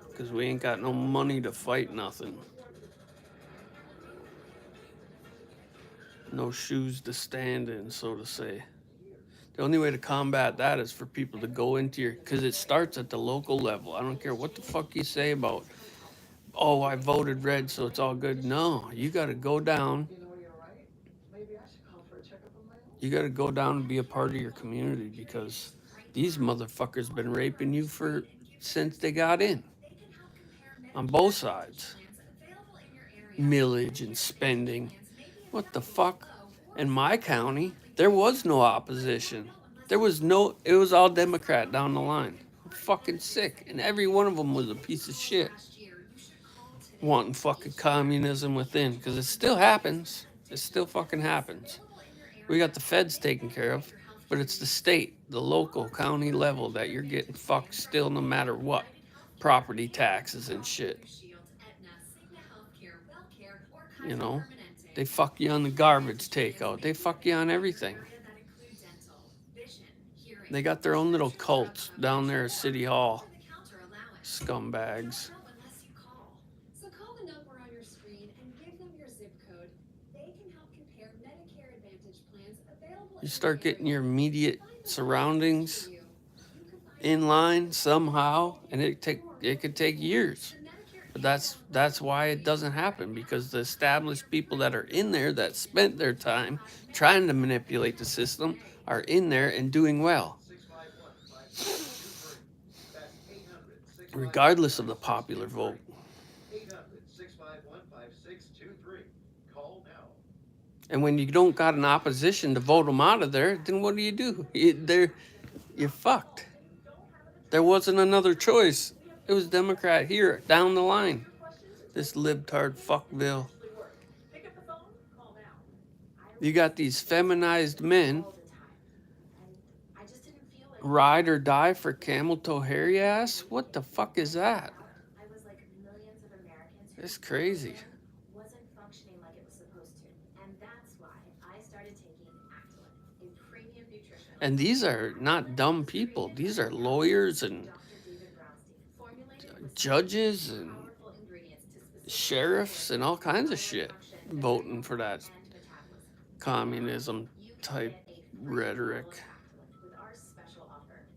Because we ain't got no money to fight nothing. No shoes to stand in, so to say. The only way to combat that is for people to go into your, because it starts at the local level. I don't care what the fuck you say about, oh, I voted red, so it's all good. No, you got to go down. You know, you're right. Maybe I should call for a checkup on my own. You got to go down and be a part of your community because these motherfuckers been raping you for since they got in. On both sides. Millage and spending. What the fuck? In my county, there was no opposition. There was no, it was all Democrat down the line. I'm fucking sick. And every one of them was a piece of shit. Wanting fucking communism within. Because it still happens. It still fucking happens. We got the feds taken care of. But it's the state, the local county level that you're getting fucked still no matter what. Property taxes and shit. You know, they fuck you on the garbage takeout. They fuck you on everything. They got their own little cults down there at City Hall. Scumbags. So call the number on your screen and give them your zip code. They can help compare Medicare Advantage plans available. You start getting your immediate surroundings in line somehow, and it could take years. But that's why it doesn't happen, because the established people that are in there that spent their time trying to manipulate the system are in there and doing well. Regardless of the popular vote. 800-651-5623. Call now. And when you don't got an opposition to vote them out of there, then what do? You're fucked. There wasn't another choice. It was Democrat here, down the line. This libtard fuckville. You got these feminized men ride or die for camel toe hairy ass? What the fuck is that? It's crazy. Wasn't functioning like it was supposed to, and that's why I started taking Actilin, a premium nutritional. And these are not dumb people. These are lawyers and judges and sheriffs and all kinds of shit voting for that communism type rhetoric. With our special offer,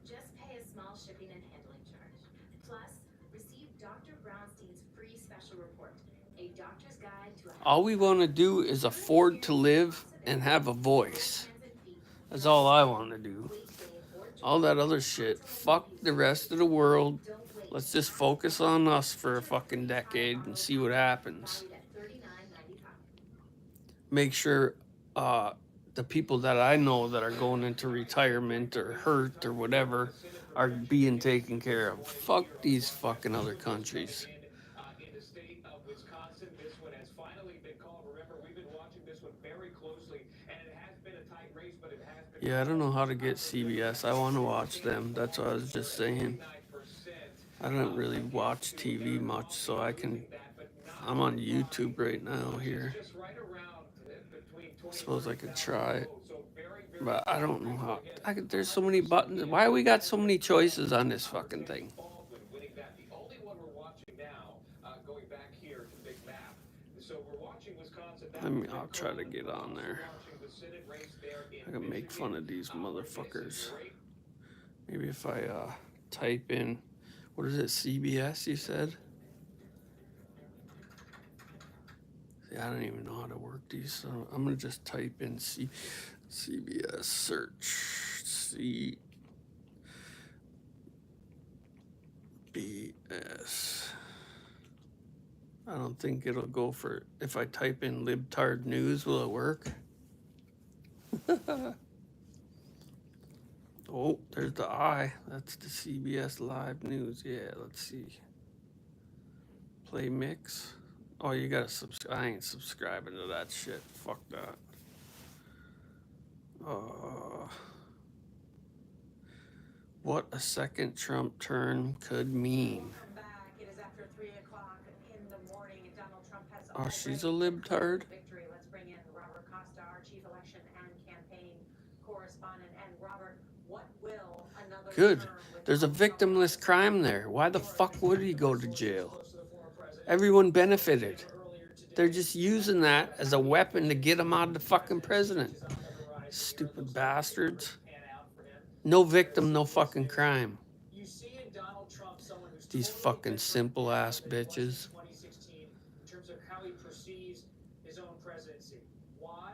just pay a small shipping and handling charge. Plus, receive Dr. Brownstein's free special report, a doctor's guide to a All we want to do is afford to live and have a voice. That's all I want to do. All that other shit, fuck the rest of the world. Let's just focus on us for a fucking decade and see what happens. Make sure the people that I know that are going into retirement or hurt or whatever are being taken care of. Fuck these fucking other countries. In the state of Wisconsin, this one has finally been called. Remember, we've been watching this one very closely, and it has been a tight race, but it has been. Yeah, I don't know how to get CBS. I want to watch them. That's what I was just saying. I don't really watch TV much, so I'm on YouTube right now here. I suppose I could try it, but I don't know how. There's so many buttons. Why we got so many choices on this fucking thing? The only one we're watching now, going back here to Big Map. So we're watching Wisconsin. I'll try to get on there. I can make fun of these motherfuckers. Maybe if I type in, what is it, CBS you said? See, I don't even know how to work these, so I'm gonna just type in CBS search. CBS. I don't think it'll go for, if I type in libtard news, will it work? Oh, there's the eye. That's the CBS Live News. Yeah, let's see. Play mix. Oh, you gotta subscribe. I ain't subscribing to that shit. Fuck that. What a second Trump term could mean. Welcome back. It is after 3 o'clock in the morning, and Donald Trump has Oh, she's a already libtard. declared victory. Let's bring in Robert Costa, our chief election and campaign correspondent. And Robert, what will another Good. term with There's a Donald Trump victimless represent? crime there. Why the fuck would he go to jail? Everyone benefited. They're just using that as a weapon to get him out of the fucking president. Stupid bastards. No victim, no fucking crime. You see in Donald Trump someone who's These totally fucking different simple ass than he was in bitches. 2016 in terms of how he perceives his own presidency. Why?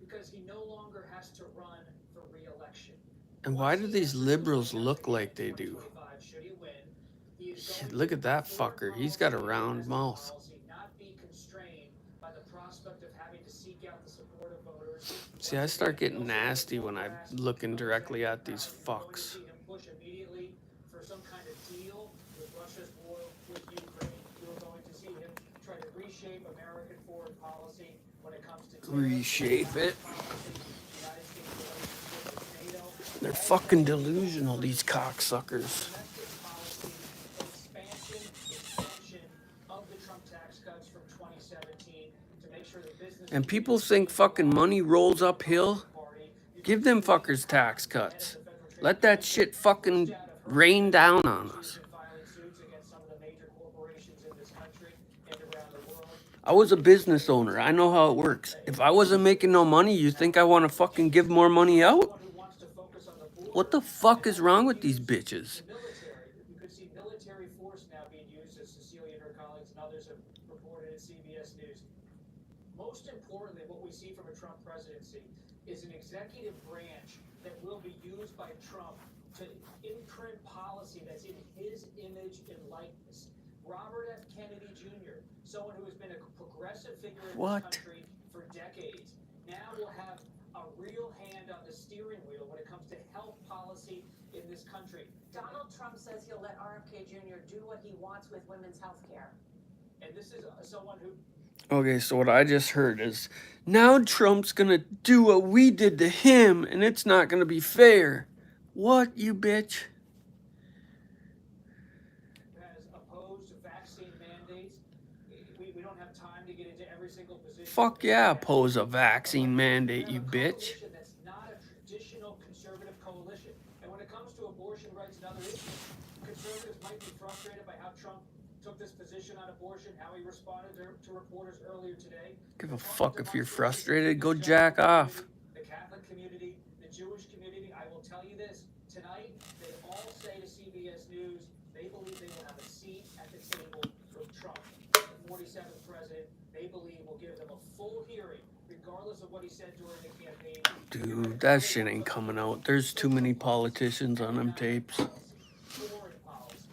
Because he no longer has to run for re-election. And why do these liberals look like they do? Should he win, he is Shit, going look to at that forward fucker. He's got a policy round as mouth. policy, not be constrained by the prospect of having to seek out the support of voters. See, I start getting nasty when I'm looking directly at these You're going to fucks. see him push immediately for some kind of deal with Russia's war with Ukraine. You're going to see him try to reshape American foreign policy when it comes to Reshape it. United States relationship with NATO. They're fucking delusional, these cocksuckers. Domestic policy extension of the Trump tax cuts from 2017 to make sure that business And people think fucking money rolls uphill. Give them fuckers tax cuts. Let that shit fucking rain down on us. filing suits against some of the major corporations in this country and around the world. I was a business owner. I know how it works. If I wasn't making no money, you think I want to fucking give more money out? Who wants to focus on the border? What the fuck is wrong with these bitches? Military. You could see military force now being used, as Cecilia and her colleagues and others have reported at CBS News. Most importantly, what we see from a Trump presidency is an executive branch that will be used by Trump to imprint policy that's in his image and likeness. Robert F. Kennedy Jr., someone who has been a progressive figure in What? this country for decades, now will have a real hand on the steering wheel when it comes to health policy in this country. Donald Trump says he'll let RFK Jr. do what he wants with women's health care. And this is someone who Okay, so what I just heard is now Trump's gonna do what we did to him and it's not gonna be fair. What, you bitch? has opposed vaccine mandates. We don't have time to get into every single position. Fuck yeah, oppose a vaccine mandate, you bitch. Coalition that's not a traditional conservative coalition. And when it comes to abortion rights and other issues, conservatives might be frustrated by how Trump took this position on abortion, how he responded to reporters earlier today. Give a fuck if you're frustrated, go jack off. The Catholic community, the Jewish community, I will tell you this, tonight they all say to CBS News they believe they will have a seat at the table with Trump. The 47th president, they believe, will give them a full hearing, regardless of what he said during the campaign. Dude, that shit ain't coming out. There's too many politicians on them tapes. Foreign policy.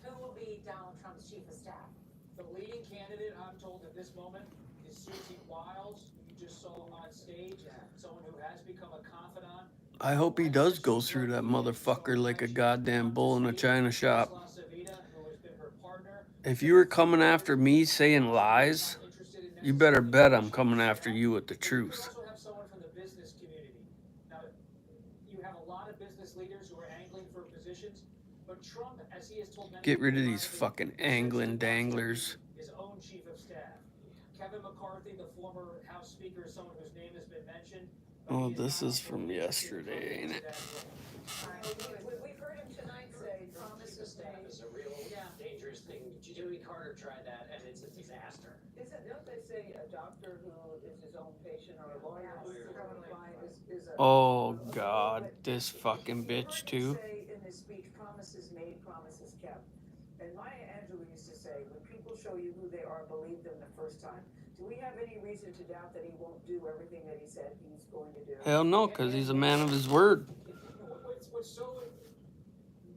Who will be Donald Trump's chief of staff? The leading candidate, I'm told at this moment, is Susie Wiles, who you just saw on stage, someone who has become a confidant. I hope he does go through that motherfucker like a goddamn bull in a china shop. If you were coming after me saying lies, you better bet I'm coming after you with the You truth. also have someone from the business community. Now, you have a lot of business leaders who are angling for positions, but Trump, as he has told many Get rid of people these privately, fucking angling danglers. his own chief of staff. Kevin McCarthy, the former House Speaker, is someone whose name has been mentioned. but Oh, he this not is from officially yesterday, ain't it? that role. We've heard him tonight say promises made. Is a real dangerous thing. Jimmy Carter tried that, and it's a disaster. Don't they say a doctor who is his own patient or a lawyer who's his own client is a... Oh god, this fucking bitch too. Say in his speech, promises made, promises kept. And Maya Angelou used to say, when people show you who they are, believe them the first time. Do we have any reason to doubt that he won't do everything that he said he's going to do? Hell no, because he's a man of his word. What's so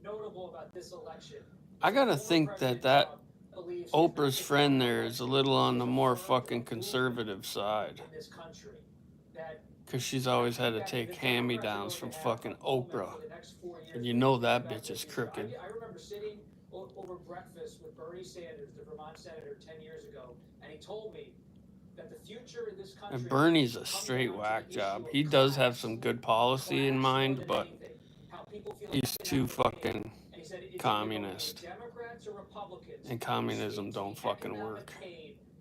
notable about this election? I gotta think that Oprah's friend there is a little on the more fucking conservative side. In this country, that Because she's always had to take hand-me-downs from fucking Oprah. And you know that bitch is crooked. I remember sitting over breakfast with Bernie Sanders, the Vermont senator, 10 years ago, and he told me that the future in this country. And Bernie's a straight whack job. He does have some good policy in mind, but he's too fucking communist. And communism don't fucking work.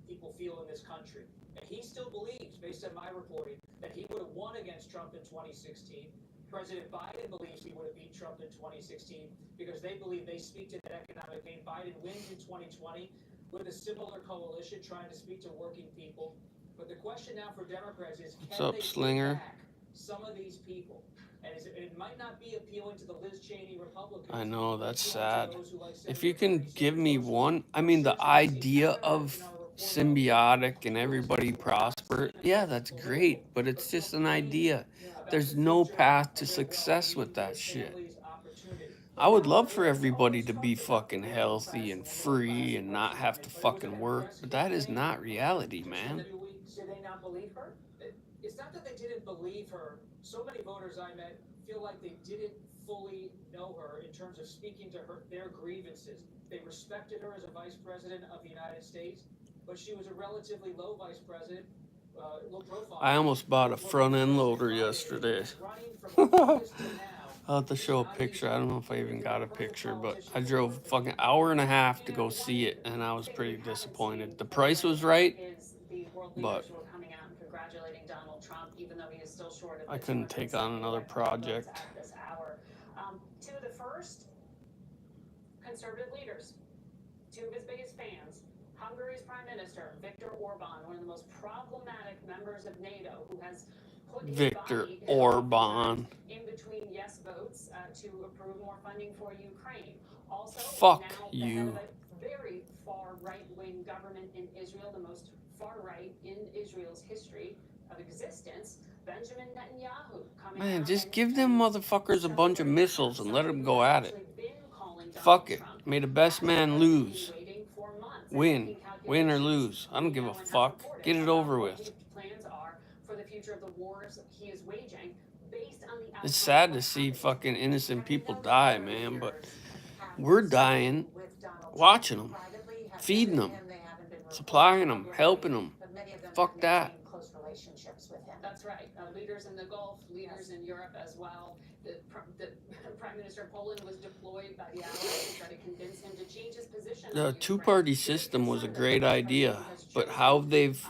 People feel in this country. And he still believes, based on my reporting, that he would have won against Trump in 2016. President Biden believes he would have beat Trump in 2016 because they believe they speak to that economic pain. Biden wins in 2020 with a similar coalition trying to speak to working people. But the question now for Democrats is, can they Slinger? take back some of these people? And it might not be appealing to the Liz Cheney Republicans. I know, that's sad. Like If you can give me one, I mean, the idea of symbiotic and everybody prosper, yeah, that's great, but it's just an idea. There's no path to success with that shit. I would love for everybody to be fucking healthy and free and not have to fucking work, but that is not reality, man. Did they not believe her? It's not that they didn't believe her. So many voters I met feel like they didn't fully know her in terms of speaking to their grievances. They respected her as a vice president of the United States, but she was a relatively low vice president, low profile. I almost bought a front end loader yesterday. I'll have to show a picture. I don't know if I even got a picture, but I drove a fucking hour and a half to go see it, and I was pretty disappointed. The price was right, but I couldn't take on another project. Two of the first conservative leaders, two of his biggest fans, Hungary's Prime Minister, Viktor Orban, one of the most problematic members of NATO, who has put Viktor Orban in between yes votes to approve more funding for Ukraine. Also, fuck now you. The head of a very far right-wing government in Israel, the most far right in Israel's history of existence, Benjamin Netanyahu. Man, just give them motherfuckers a bunch of missiles and let them go at it. Fuck it. May the best man lose. Win. Win or lose. I don't give a fuck. Get it over with. It's sad to see fucking innocent people die, man, but we're dying watching them, feeding them, supplying them, helping them. Fuck that. That's right. Leaders in the Gulf, leaders in Europe as well. The Prime Minister of Poland was deployed by the Allies to try to convince him to change his position. The two-party system was a great idea, but how they've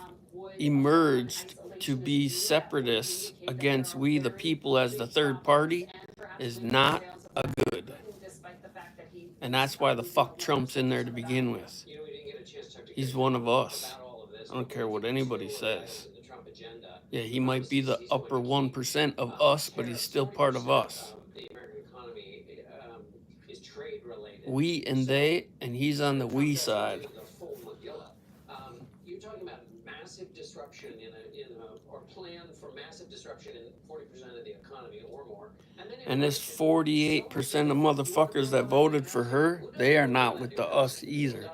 emerged to be separatists against we the people as the third party is not a good. And that's why the fuck Trump's in there to begin with. He's one of us. I don't care what anybody says. Yeah, he might be the upper 1% of us, but he's still part of us. The American economy is trade related. We and they, and he's on the we side. The full Magilla. You're talking about massive disruption or plan for massive disruption in 40% of the economy or more. And this 48% of motherfuckers that voted for her, they are not with the us either.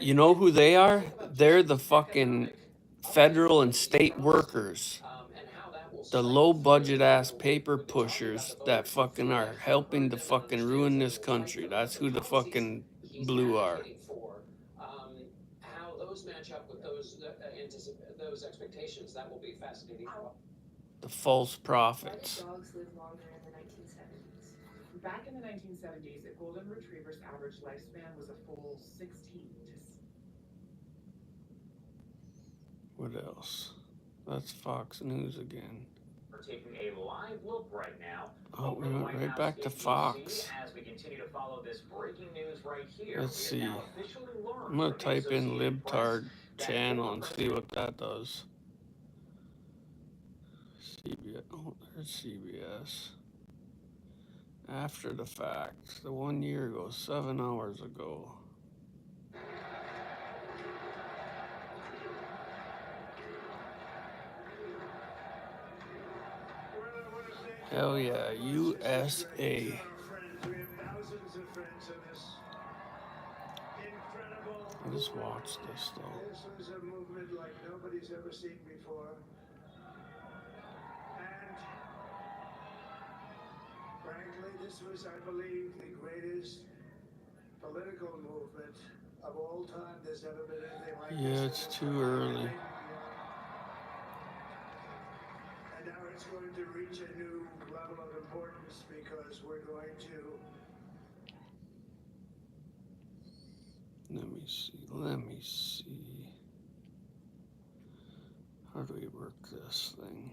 You know who they are? They're the fucking federal and state workers. The low budget ass paper pushers that fucking are helping to fucking ruin this country. That's who the fucking blue are. How those match up with those expectations, that will be fascinating. The false prophets. Dogs lived longer in the 1970s. Back in the 1970s, a golden retriever's average lifespan was a full 16 to. What else? That's Fox News again. We're taking a live look right now. Oh, we went right back to Fox. As we continue to follow this breaking news right here. Let's see. I'm gonna type in libtard channel and see what that does. CBS. Oh, there's CBS. After the fact, the 1 year ago, 7 hours ago. Hell yeah, USA. We have thousands of friends in this incredible. I just watched this though. This was a movement like nobody's ever seen before. frankly, this was, I believe, the greatest political movement of all time. There's never been anything like this. Yeah, it's too early. And now it's going to reach a new level of importance because we're going to. Let me see. Let me see. How do we work this thing?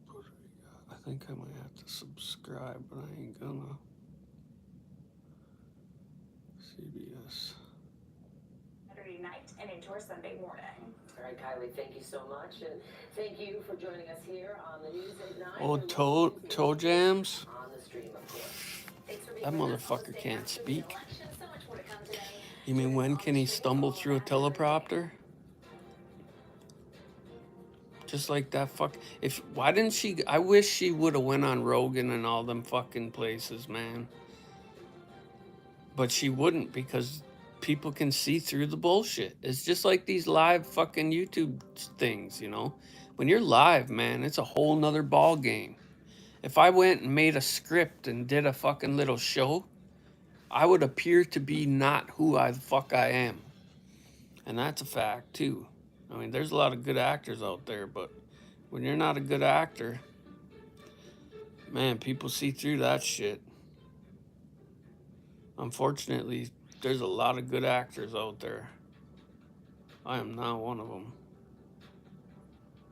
What do we got? I think I might have to subscribe, but I ain't gonna. CBS. Saturday night and into our Sunday morning. All right, Kylie, thank you so much, and thank you for joining us here on the news at 9. Oh, toe jams. On the stream, of course. That motherfucker can't speak. You mean when can he stumble through a teleprompter? Just like that fuck. Why didn't she? I wish she would have went on Rogan and all them fucking places, man. But she wouldn't because people can see through the bullshit. It's just like these live fucking YouTube things, you know. When you're live, man, it's a whole nother ball game. If I went and made a script and did a fucking little show, I would appear to be not who the fuck I am. And that's a fact, too. I mean, there's a lot of good actors out there, but when you're not a good actor, man, people see through that shit. Unfortunately, there's a lot of good actors out there. I am not one of them.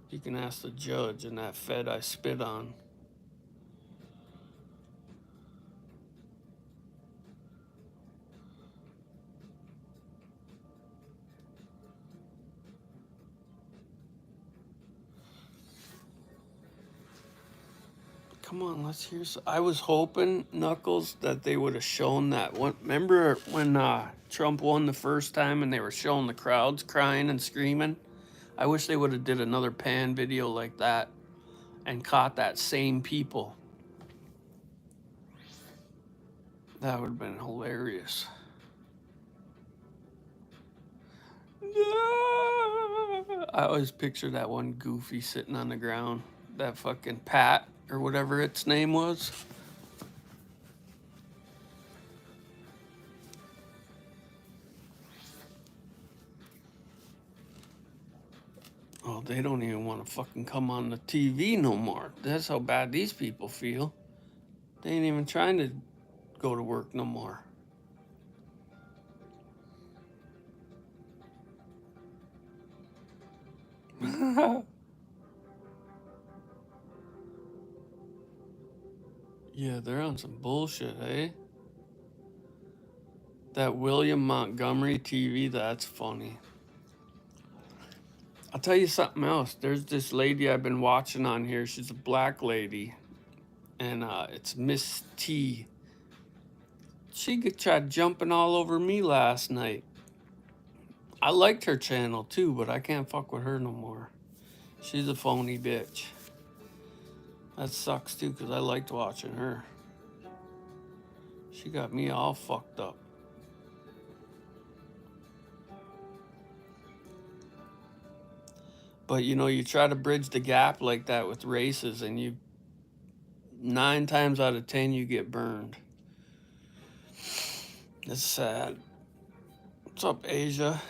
You can ask the judge and that Fed I spit on. Come on, let's hear some. I was hoping, Knuckles, that they would have shown that one. Remember when Trump won the first time and they were showing the crowds crying and screaming? I wish they would have did another pan video like that and caught that same people. That would have been hilarious. I always picture that one goofy sitting on the ground. That fucking Pat, or whatever its name was. Oh, they don't even want to fucking come on the TV no more. That's how bad these people feel. They ain't even trying to go to work no more. Yeah, they're on some bullshit, eh? That William Montgomery TV, that's funny. I'll tell you something else. There's this lady I've been watching on here. She's a black lady. And it's Miss T. She tried jumping all over me last night. I liked her channel too, but I can't fuck with her no more. She's a phony bitch. That sucks too, because I liked watching her. She got me all fucked up. But you know, you try to bridge the gap like that with races, and you 9 times out of 10 you get burned. It's sad. What's up, Asia?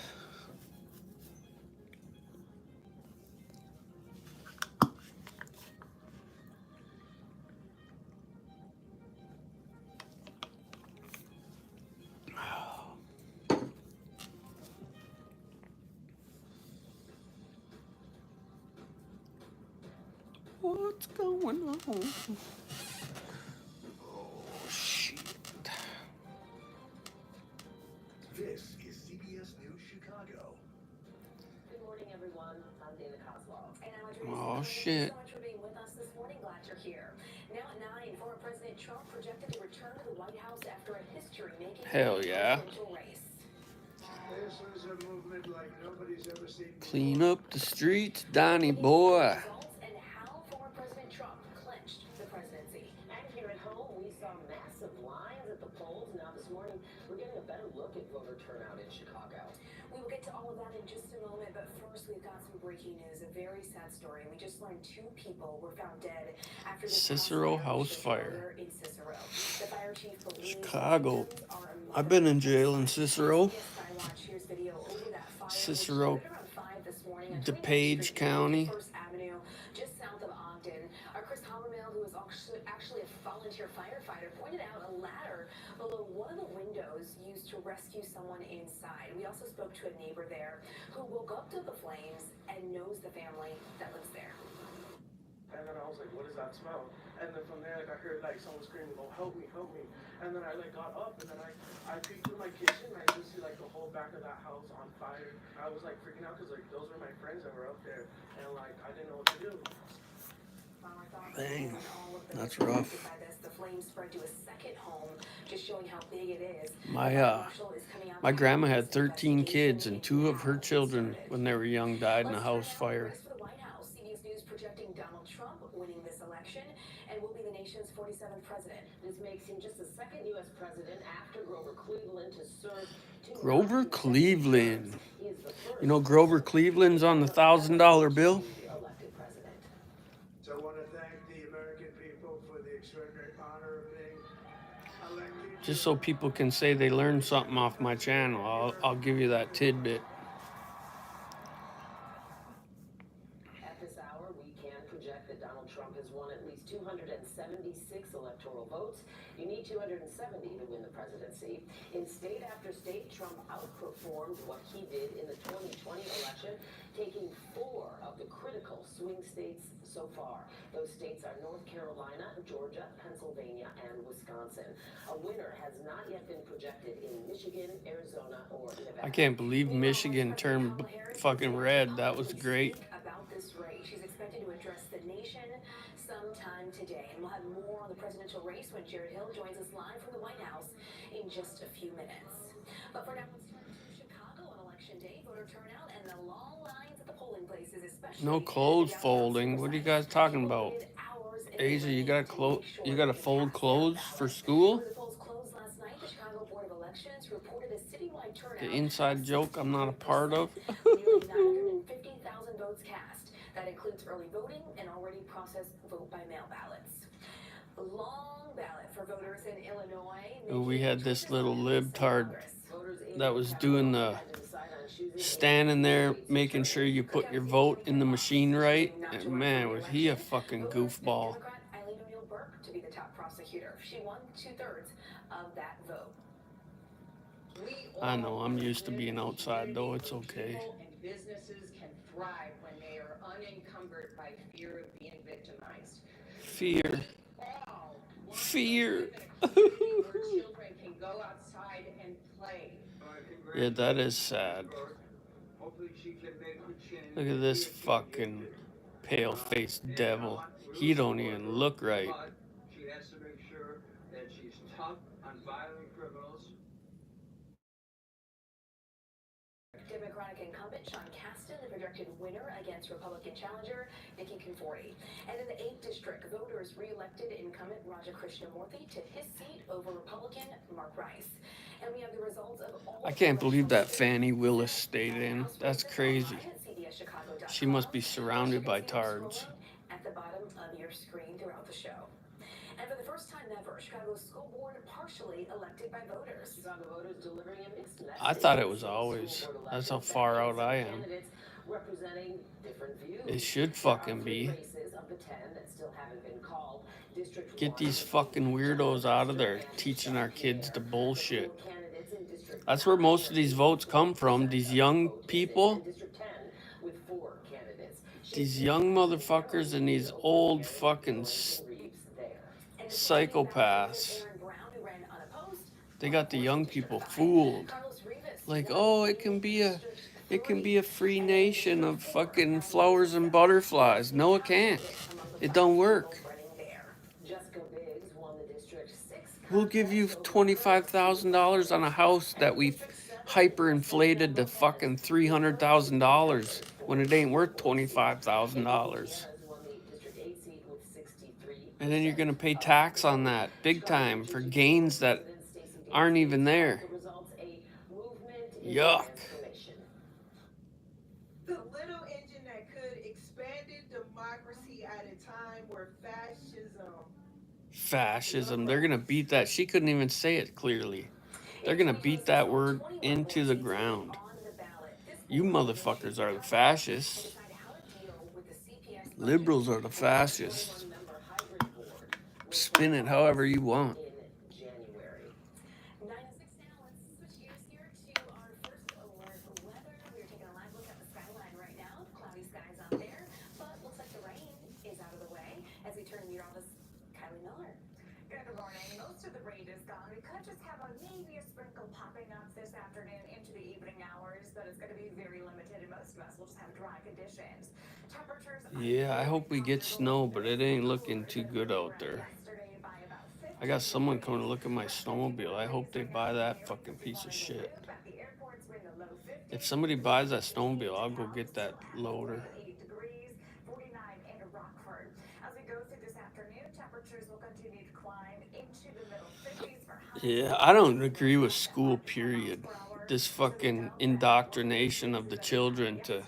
What's going on? Oh, shit. This is CBS News Chicago. Good morning, everyone. I'm Dana Kozlov. And Oh, shit. Thank you so much for being with us this morning. Glad you're here. Now at 9, former President Trump projected to return to the White House after a history-making Hell yeah. presidential race. This was a movement like nobody's ever seen before. Clean up the streets, Donnie boy. And how former President Trump clinched the presidency. And here at home, we saw massive lines at the polls. Now this morning, we're getting a better look at voter turnout in Chicago. We will get to all of that in just a moment, but first we've got some breaking news. A very sad story. We just learned 2 people were found dead after this Cicero house fire. in Cicero. The fire chief believes Chicago. victims are a I've been in jail in Cicero. Skywatch, here's video over that fire, Cicero, which started around 5 this morning on 29th DePage Street, County. 51st Avenue, just south of Ogden. Our Chris Hammermill, who is actually a volunteer firefighter, pointed out a ladder below one of the windows used to rescue someone inside. We also spoke to a neighbor there who woke up to the flames and knows the family that lives there. And then I was like, what is that smell? And then from there, like, I heard, like, someone screaming, oh, help me, help me. And then I, like, got up, and then I peeked through my kitchen, and I just see, like, the whole back of that house on fire. I was, like, freaking out, because, like, those were my friends that were up there, and, like, I didn't know what to do. Dang, that's rough. The flames spread to a second home, just showing how big it is. My grandma had 13 kids, and 2 of her children, when they were young, died in a house fire. CBS News projecting Donald Trump winning this election and will be the nation's 47th president. This makes him just the second U.S. president after Grover Cleveland to serve. Grover Cleveland. You know Grover Cleveland's on the $1,000 bill? So I want to thank the American people for the extraordinary honor of being elected. Just so people can say they learned something off my channel, I'll give you that tidbit. At this hour, we can project that Donald Trump has won at least 276 electoral votes. You need 270 to win the presidency. In state after state, Trump outperformed what he did in the 2020 election, taking 4 of the critical swing states so far. Those states are North Carolina, Georgia, Pennsylvania, and Wisconsin. A winner has not yet been projected in Michigan, Arizona, or Nevada. I can't believe Michigan turned fucking red. That was great. About this race, she's expected to address the nation sometime today, and we'll have more on the presidential race when Jared Hill joins us live from the White House in just a few minutes. But for now, let's turn to Chicago on election day. Voter turnout and the long lines at the polling places, especially No clothes folding. What are you guys talking about? Asia, you gotta fold clothes for school? The inside joke I'm not a part of. Nearly 950,000 votes cast. That includes early voting and already processed vote-by-mail ballots. Long ballot for voters in Illinois. We had this little libtard that was doing the standing there making sure you put your vote in the machine right. And man, was he a fucking goofball. To be the top prosecutor. She won 2/3 of that vote. I know, I'm used to being outside though, it's okay. People and businesses can thrive when they are unencumbered by fear of being victimized. Fear. Fear. Where children can go outside and play. Yeah, that is sad. Look at this fucking pale-faced devil. He don't even look right. She has to make sure that she's tough on violent criminals. Democratic incumbent Sean Casten, the projected winner against Republican challenger Nikki Conforti. And in the 8th district, voters re-elected incumbent Raja Krishnamurthy to his seat over Republican Mark Rice. And we have the results of all. I can't believe that Fannie Willis stayed in. That's crazy. She must be surrounded by tards. At the bottom of your screen throughout the show. And for the first time ever, Chicago's school board partially elected by voters. Chicago voters delivering a mixed message. I thought it was always. That's how far out I am. Representing different views. It should fucking be. Get these fucking weirdos out of there teaching our kids the bullshit. That's where most of these votes come from. These young people. These young motherfuckers and these old fucking psychopaths. They got the young people fooled. Like, oh, it can be a free nation of fucking flowers and butterflies. No, it can't. It don't work. We'll give you $25,000 on a house that we've hyperinflated to fucking $300,000 when it ain't worth $25,000. And then you're gonna pay tax on that big time for gains that aren't even there. Yuck. fascism. They're gonna beat that. She couldn't even say it clearly. They're gonna beat that word into the ground. You motherfuckers are the fascists. Liberals are the fascists. Spin it however you want. Yeah, good morning. Most of the rain is gone. We could just have maybe a sprinkle popping up this afternoon into the evening hours, but it's going to be very limited, and most of us will just have dry conditions. Temperatures. Yeah, I hope we get snow, but it ain't looking too good out there. I got someone coming to look at my snowmobile. I hope they buy that fucking piece of shit. If somebody buys that snowmobile, I'll go get that loader. 49 in Rockford. As we go through this afternoon, temperatures will continue to climb into the middle 50s for highs. Yeah, I don't agree with school, period. This fucking indoctrination of the children to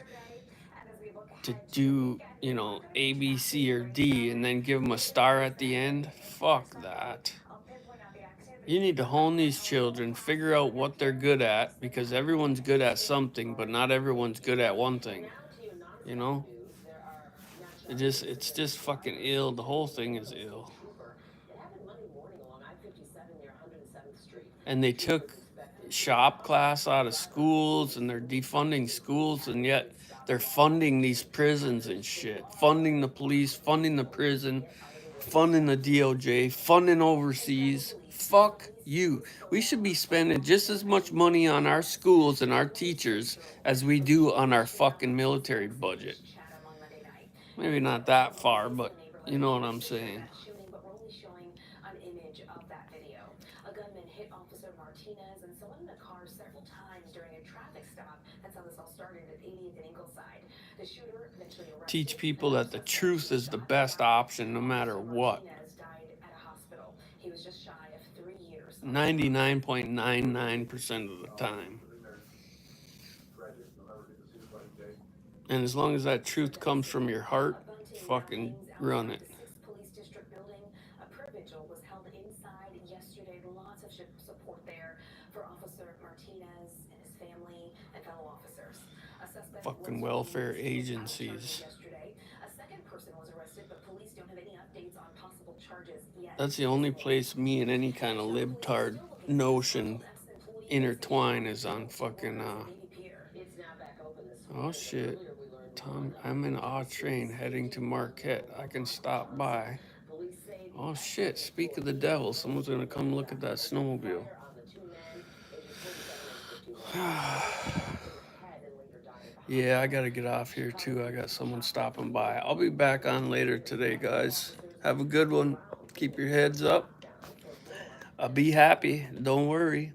do, you know, A, B, C, or D and then give them a star at the end. Fuck that. You need to hone these children, figure out what they're good at, because everyone's good at something, but not everyone's good at one thing. You know? It's just fucking ill. The whole thing is ill. And they took shop class out of schools, and they're defunding schools, and yet they're funding these prisons and shit. Funding the police, funding the prison, funding the DOJ, funding overseas. Fuck you. We should be spending just as much money on our schools and our teachers as we do on our fucking military budget. Maybe not that far, but you know what I'm saying. But we're only showing an image of that video. A gunman hit Officer Martinez and someone in a car several times during a traffic stop. That's how this all started at 80th and Ingleside. The shooter eventually arrested. Teach people that the truth is the best option no matter what. Martinez died at a hospital. He was just shy of 3 years. 99.99% of the time. And as long as that truth comes from your heart, fucking run it. Police District building. A prayer vigil was held inside yesterday. Lots of support there for Officer Martinez and his family and fellow officers. A suspect Fucking welfare agencies. Yesterday. A second person was arrested, but police don't have any updates on possible charges yet. That's the only place me and any kind of libtard notion intertwine is on fucking oh shit. Tom, I'm in a train heading to Marquette. I can stop by. Oh shit, speak of the devil, someone's gonna come look at that snowmobile. Yeah, I gotta get off here too. I got someone stopping by. I'll be back on later today, guys. Have a good one. Keep your heads up. Be happy. Don't worry.